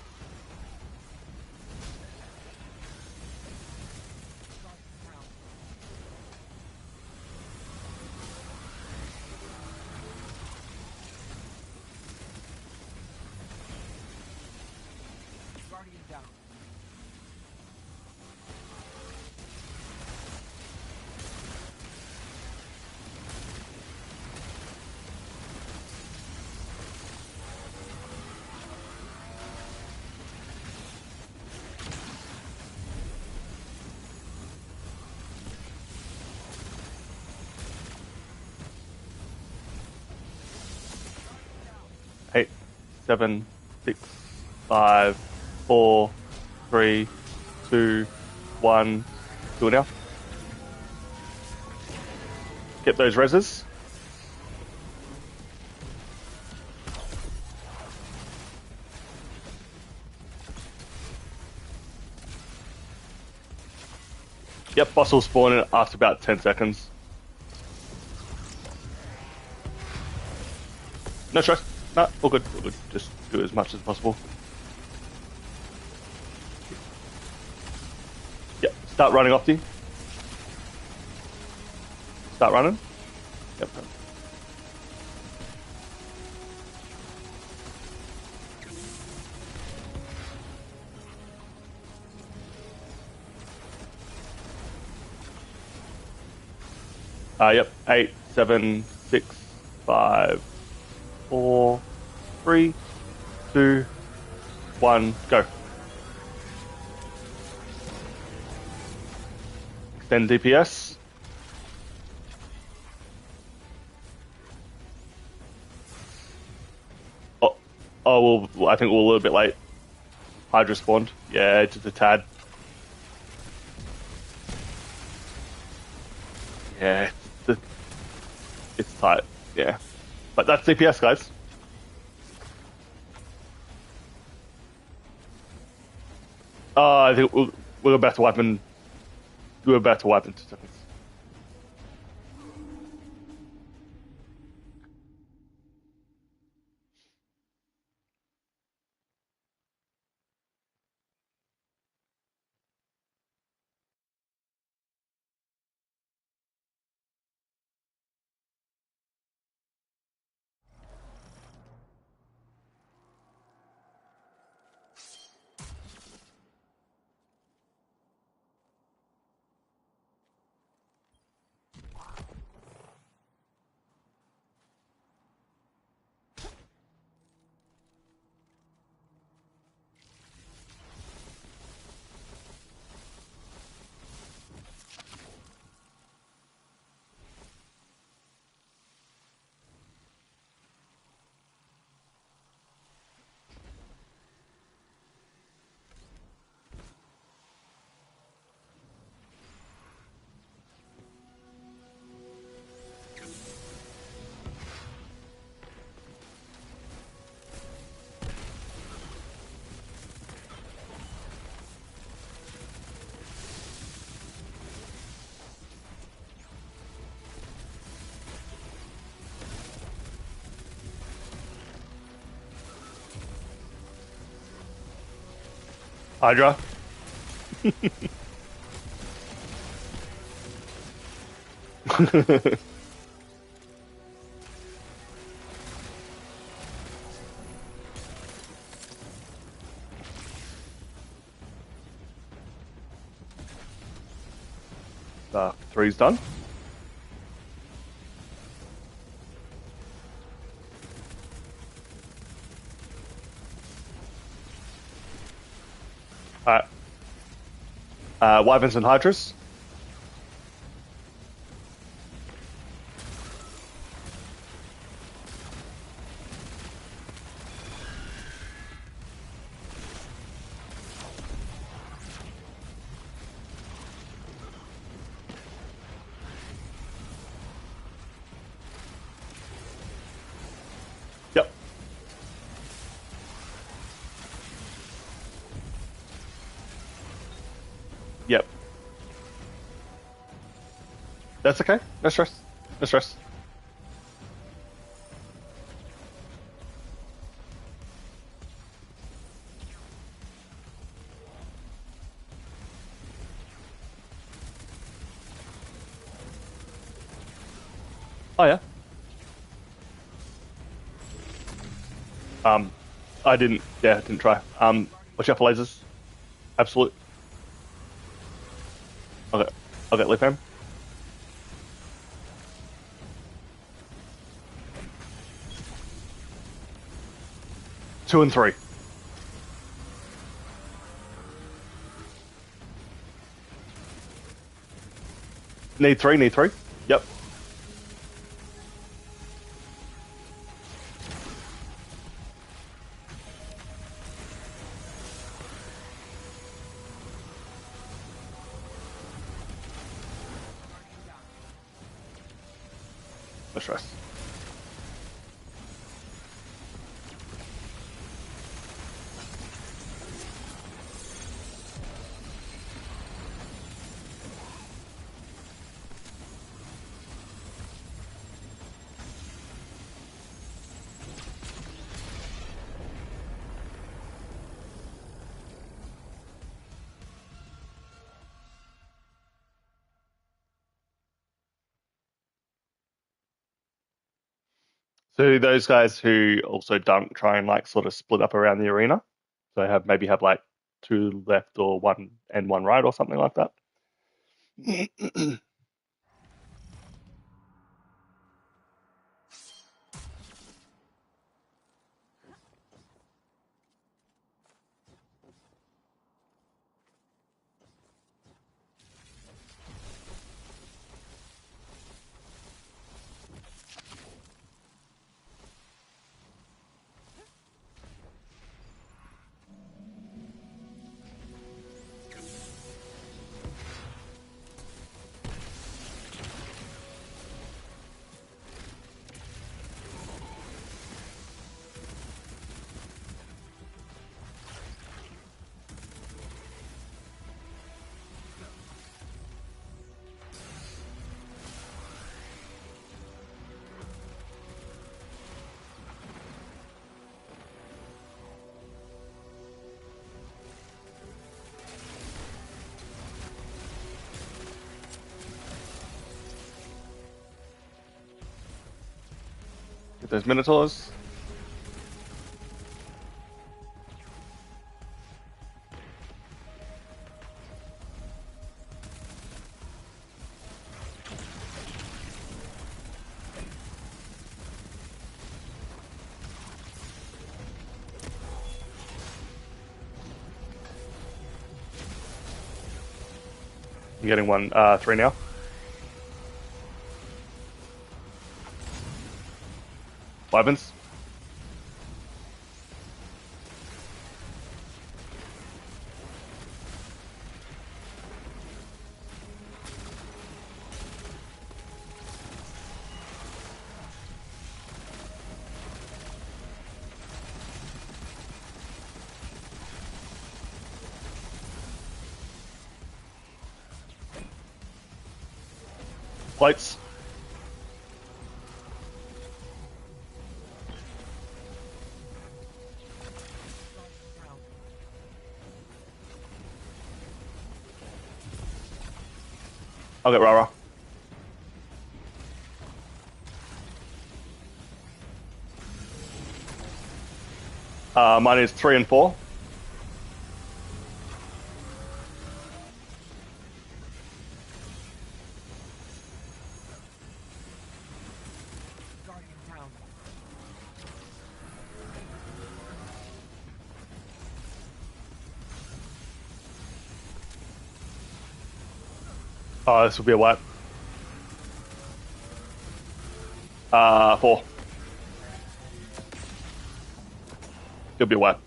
Guardian down. 8, 7, 6, 5, 4, 3, 2, 1. Do it now. Get those reses. Yep, boss will spawn in after about 10 seconds. No stress. No, all good. All good. Just do as much as possible. Yep, start running off you. Start running. Yep. Yep. 8, 7, 6, 5, 4, 3, 2, 1, go. Extend DPS. I think we're a little bit late. Hydra spawned. Yeah, just a tad. Yeah, it's tight. Yeah, but that's CPS, guys. I think we're about to wipe in. We're about to wipe in 2 seconds. Hydra. 3's done. All right. Wyverns and Hydras. Yep. Yep. That's okay. No stress. No stress. Oh yeah. Um, I didn't. Yeah, didn't try. Watch out for lasers. Absolute. Okay. Okay. Lip him. 2 and 3. Need 3. Need 3. Yep. No stress. So those guys who also dunk try and like sort of split up around the arena. So have like 2 left or 1 and 1 right or something like that. Get those Minotaurs. I'm getting 3 now. Wyverns. Plates. Down. I'll get Rara. Mine is 3 and 4. Guardian down. Oh, this will be a wipe. 4. It'll be a wipe.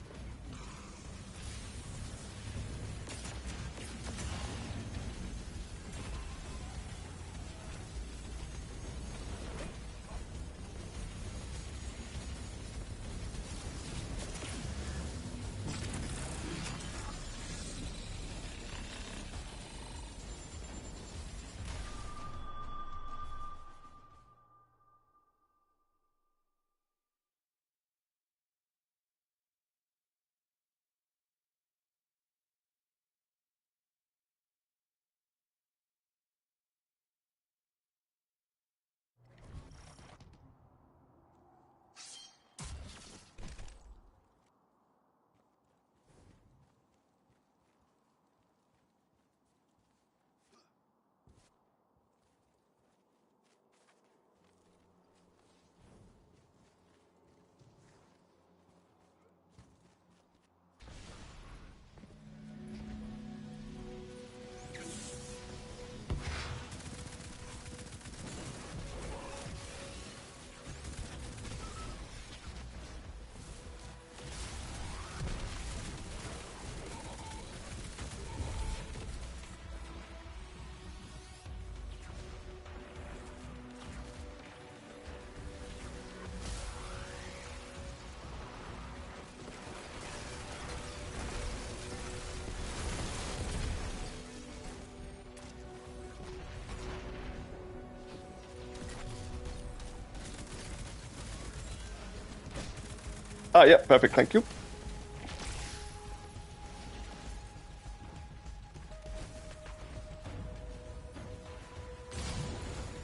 Yeah, perfect. Thank you.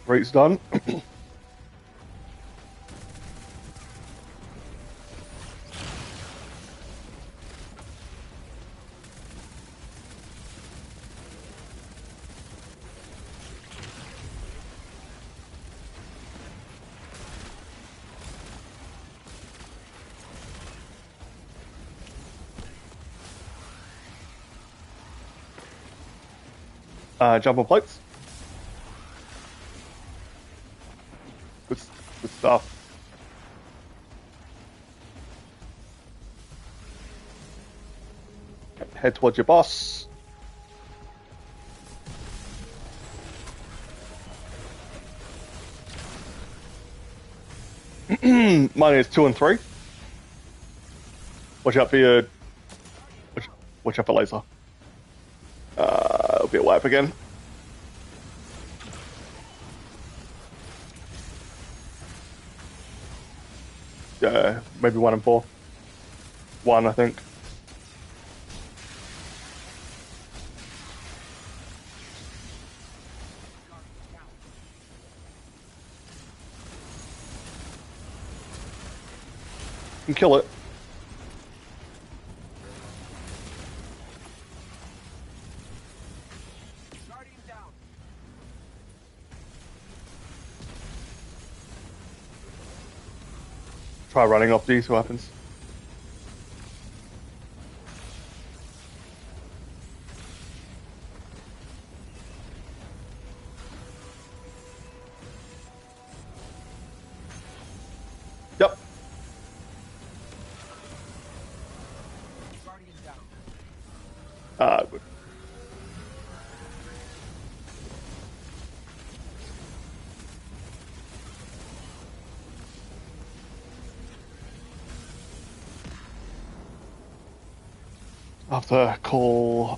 Rate's done. Jump on plates. Good, good stuff. Head towards your boss. Mine is 2 and 3. Watch out for your. Watch out for laser. It'll be a wipe again. Maybe 1 and 4. 1, I think. can kill it. Guardian down. Try running off these. What happens? Yep. Guardian down. Good.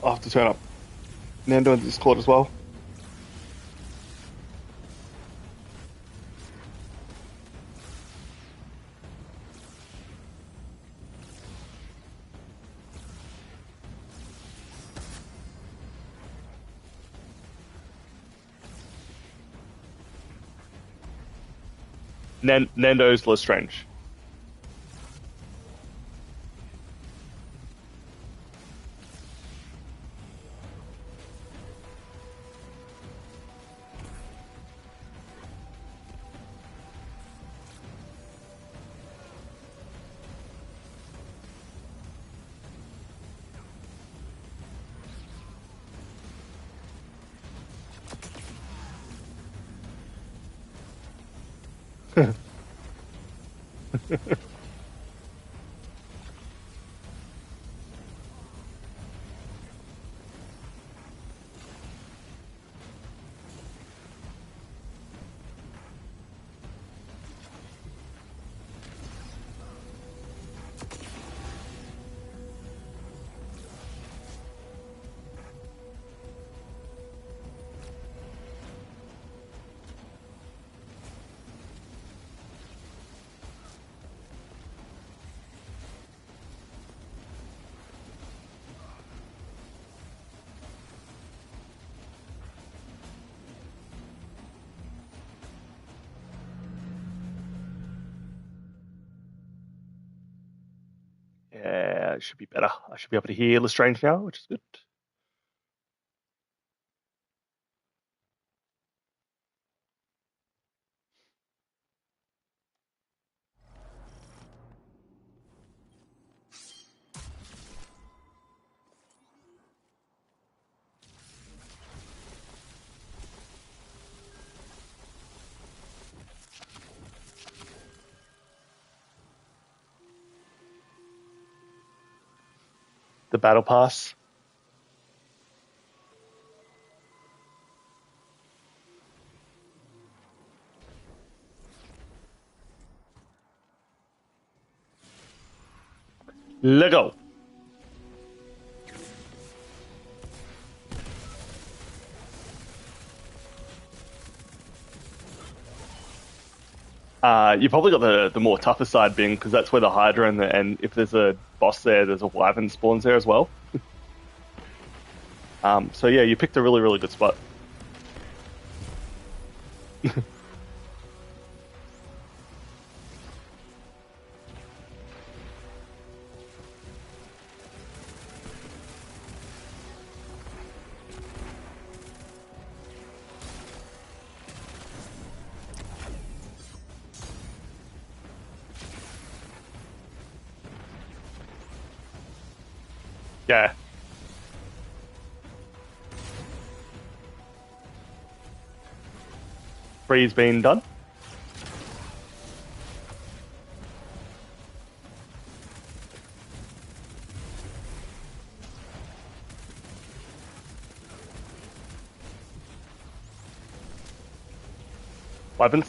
After turn up. Nando in Discord as well. Nando's Lestrange. Yeah, it should be better. I should be able to hear Lestrange now, which is good. The battle pass. Lego. You probably got the more tougher side being because that's where the Hydra and if there's a boss there, there's a Wyvern spawns there as well. So yeah, you picked a really good spot. Yeah. Three's been done. Weapons.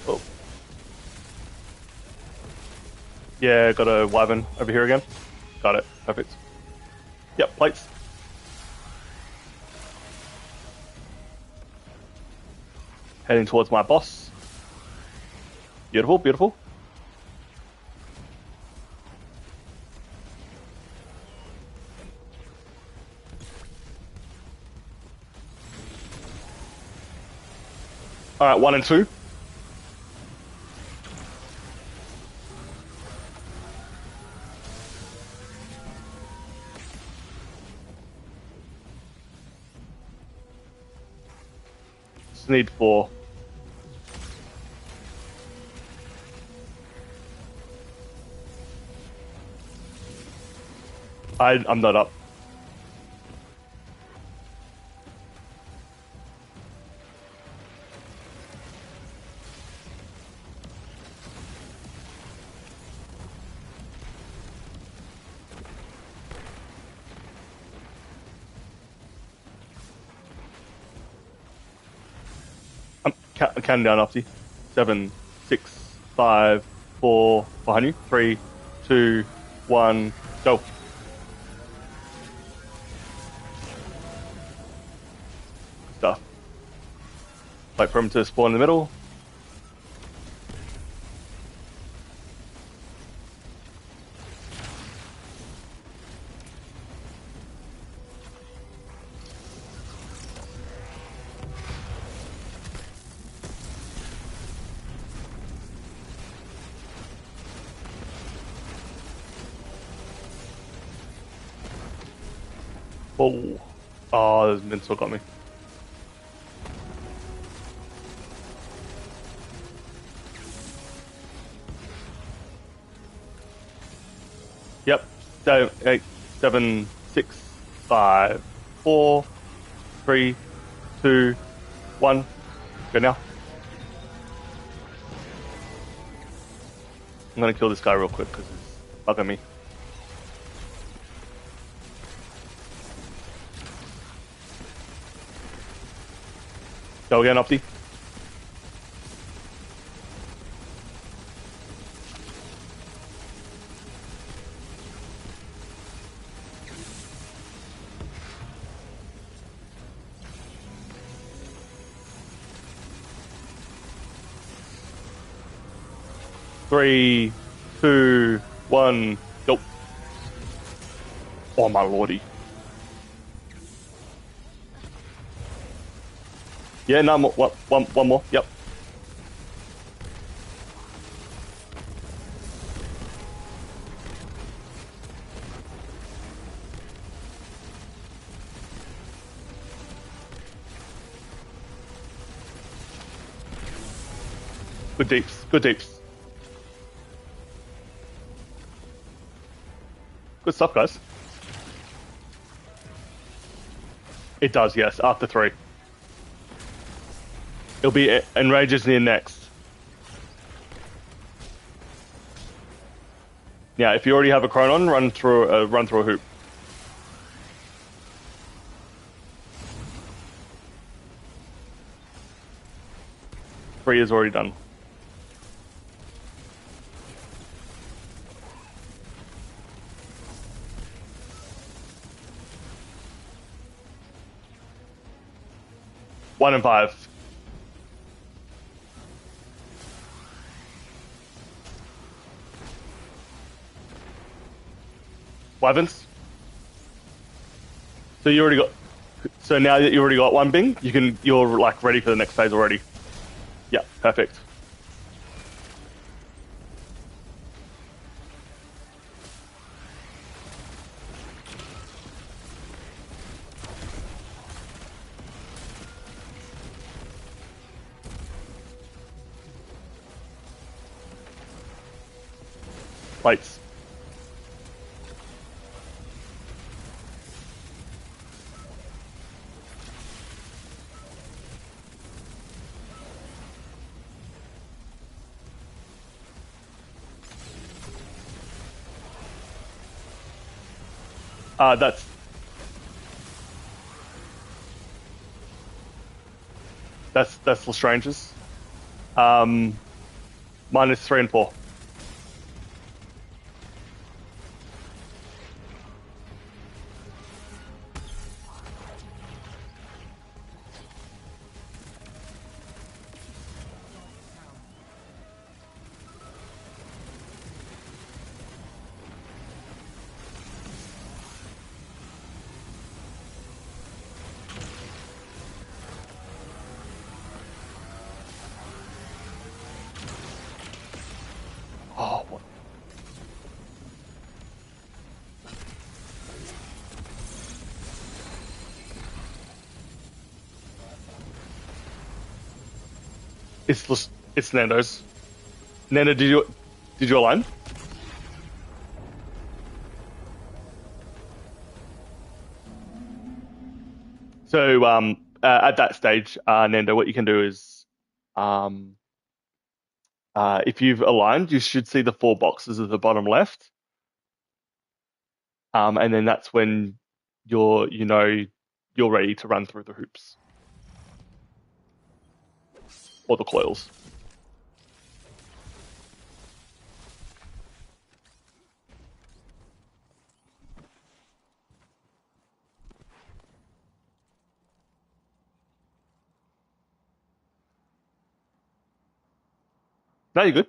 Oh. Yeah, got a Wyvern over here again. Got it. Perfect. Yep, plates. Heading towards my boss. Beautiful, beautiful. All right, 1 and 2. Just need 4. I'm not up. I'm counting down after you. 7, 6, 5, 4, behind you. 3, 2, 1, go. Stuff. Wait for him to spawn in the middle. Oh, oh, the Minstrel got me. Yep. So 8, 7, 6, 5, 4, 3, 2, 1. Go now. I'm gonna kill this guy real quick because he's bugging me. Go again, Opti. Three, 2, 1, go. Oh my lordy. Yeah, no more. One more. Yep. Good deeps. Good deeps. Good stuff, guys. It does, yes. After 3. It'll be Enrages near next. Yeah, if you already have a Chronon, run through a hoop. Three is already done. One and 5. Weapons. So you already got. So now that you already got one Bing, you're like ready for the next phase already. Yeah, perfect. Lights. That's Lestrange's. Minus 3 and 4. It's Nando's. Nando, did you align? So at that stage, Nando, what you can do is um, if you've aligned, you should see the 4 boxes at the bottom left, and then that's when you're ready to run through the hoops or the coils. No, you're good.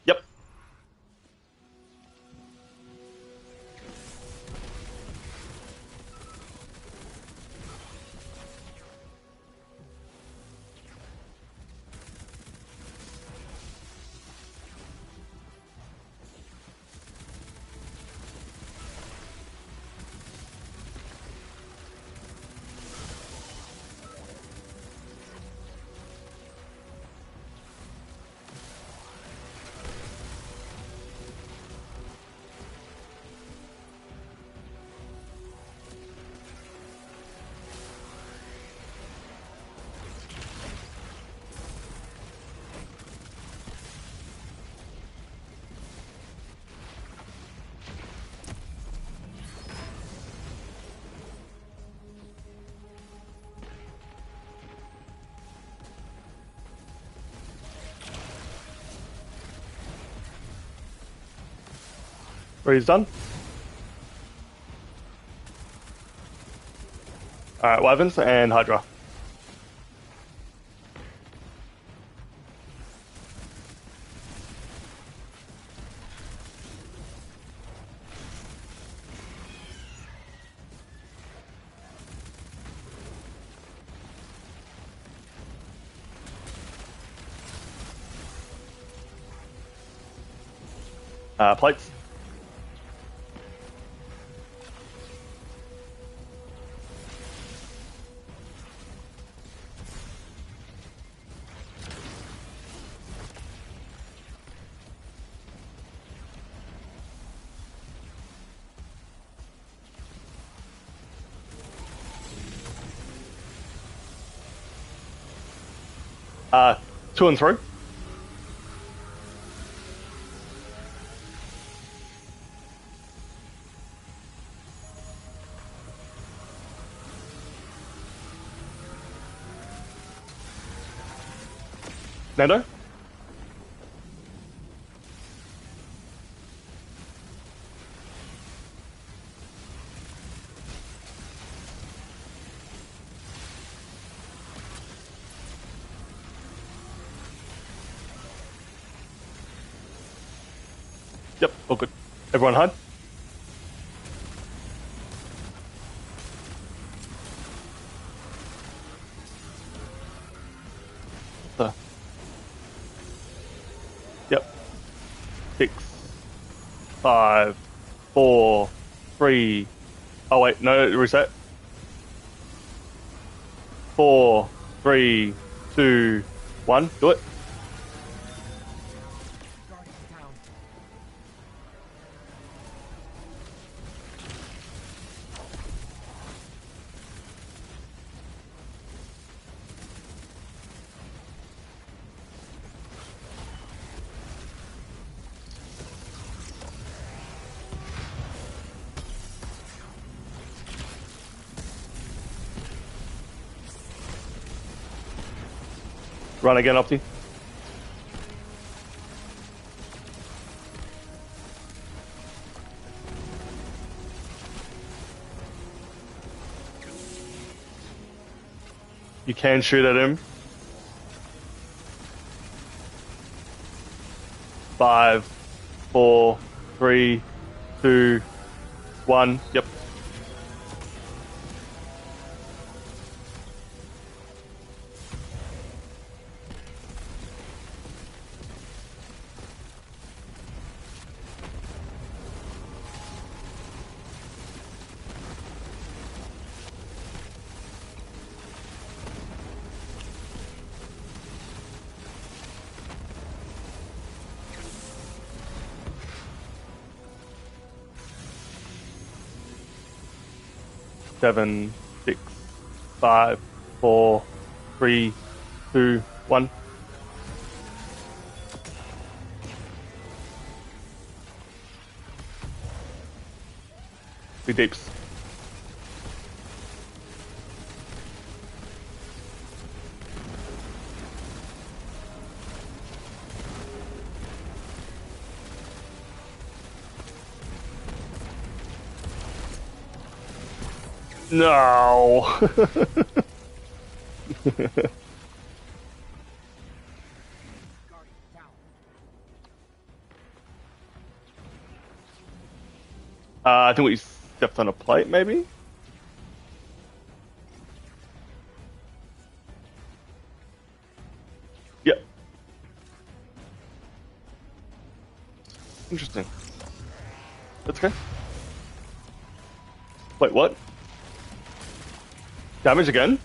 Yep. Breeze done. All right, Wyverns and Hydra. Plates. Uh, 2 and 3. Nando. Yep, all good. Everyone hide. So, yep. 6, 5, 4, 3. Oh wait, no, reset. 4, 3, 2, 1. Do it. Guardian down. Run again, Opti. You can shoot at him. 5, 4, 3, 2, 1. Yep. 7, 6, 5, 4, 3, 2, 1. Be deeps. No. Guardian down. I think we stepped on a plate, maybe? Yep. Interesting. That's okay. Wait, what? Damage again?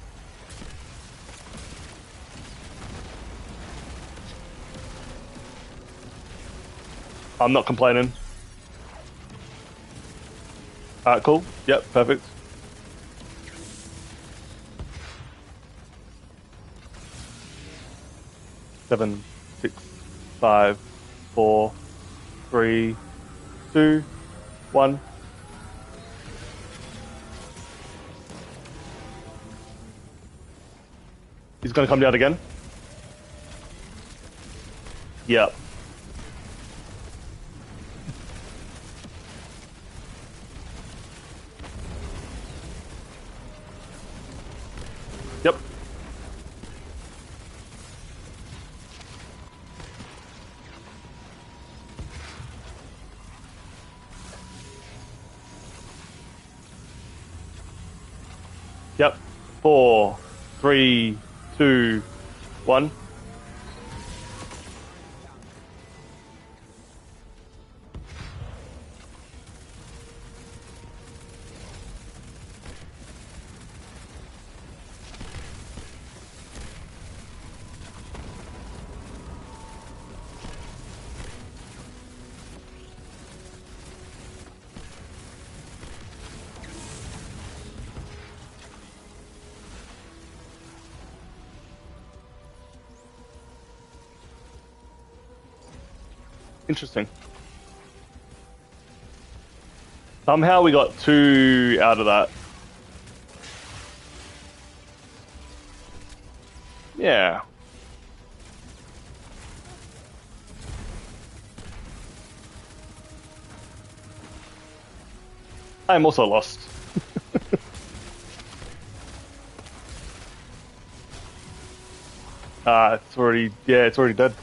I'm not complaining. Cool. Yep, perfect. Seven, 6, 5, 4, 3, 2, 1. He's gonna come down again. Yep. Yep. Yep. 4, 3, 2, 1. Interesting. Somehow we got 2 out of that. Yeah. I'm also lost. It's already, yeah, it's already dead.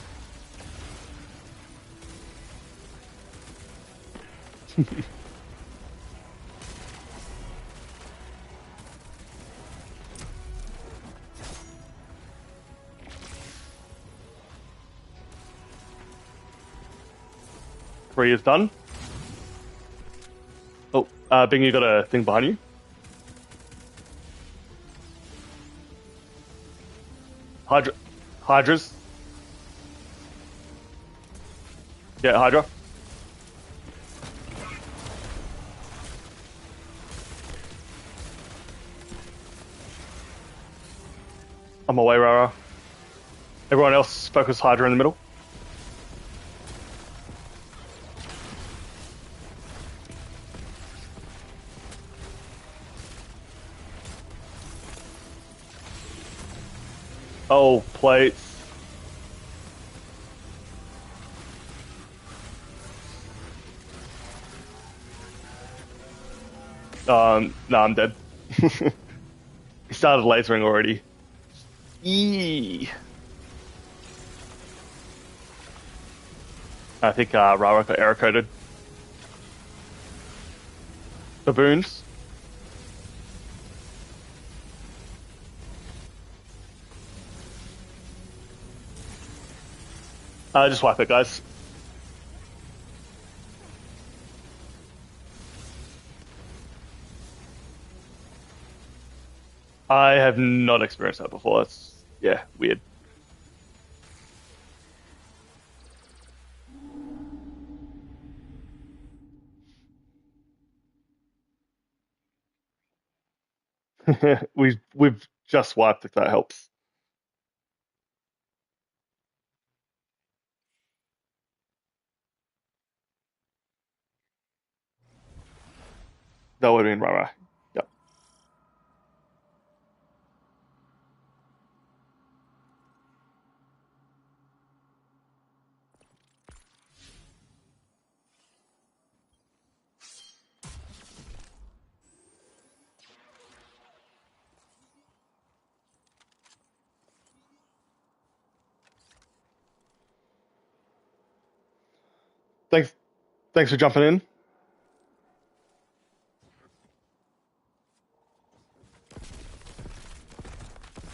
Three is done. Oh, Bing, you got a thing behind you. Hydra, Hydras. Yeah, Hydra. I'm away, Rara. Everyone else focus Hydra in the middle. Oh, plates. No, I'm dead. He started lasering already. Eee. I think Rara got error coded. Baboons. Just wipe it, guys. I have not experienced that before. It's, yeah, weird. We've just wiped if that helps. That would have been right. Yep. Thanks. Thanks for jumping in.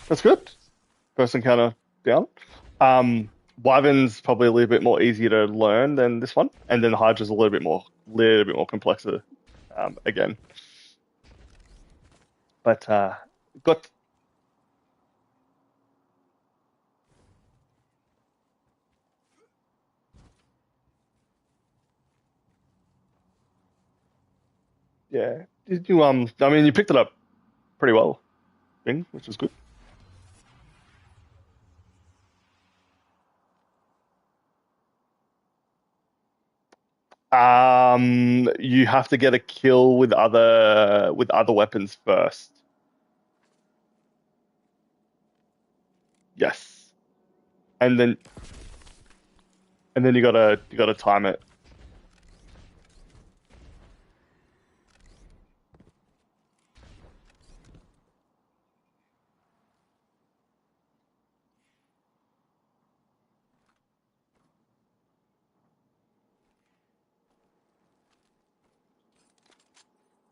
That's good. First encounter down. Um, Wyvern's probably a little bit more easier to learn than this one, and then Hydra's a little bit more complex. Again, but got yeah. Did you I mean, you picked it up pretty well, Bing, which is good. You have to get a kill with other weapons first. Yes, and then you gotta time it.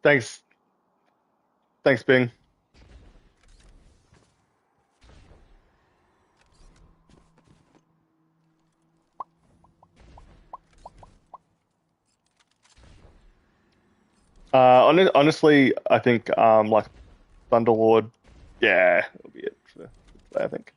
Thanks, thanks, Bing. Honestly, I think like Thunderlord, yeah, it'll be it for today, I think.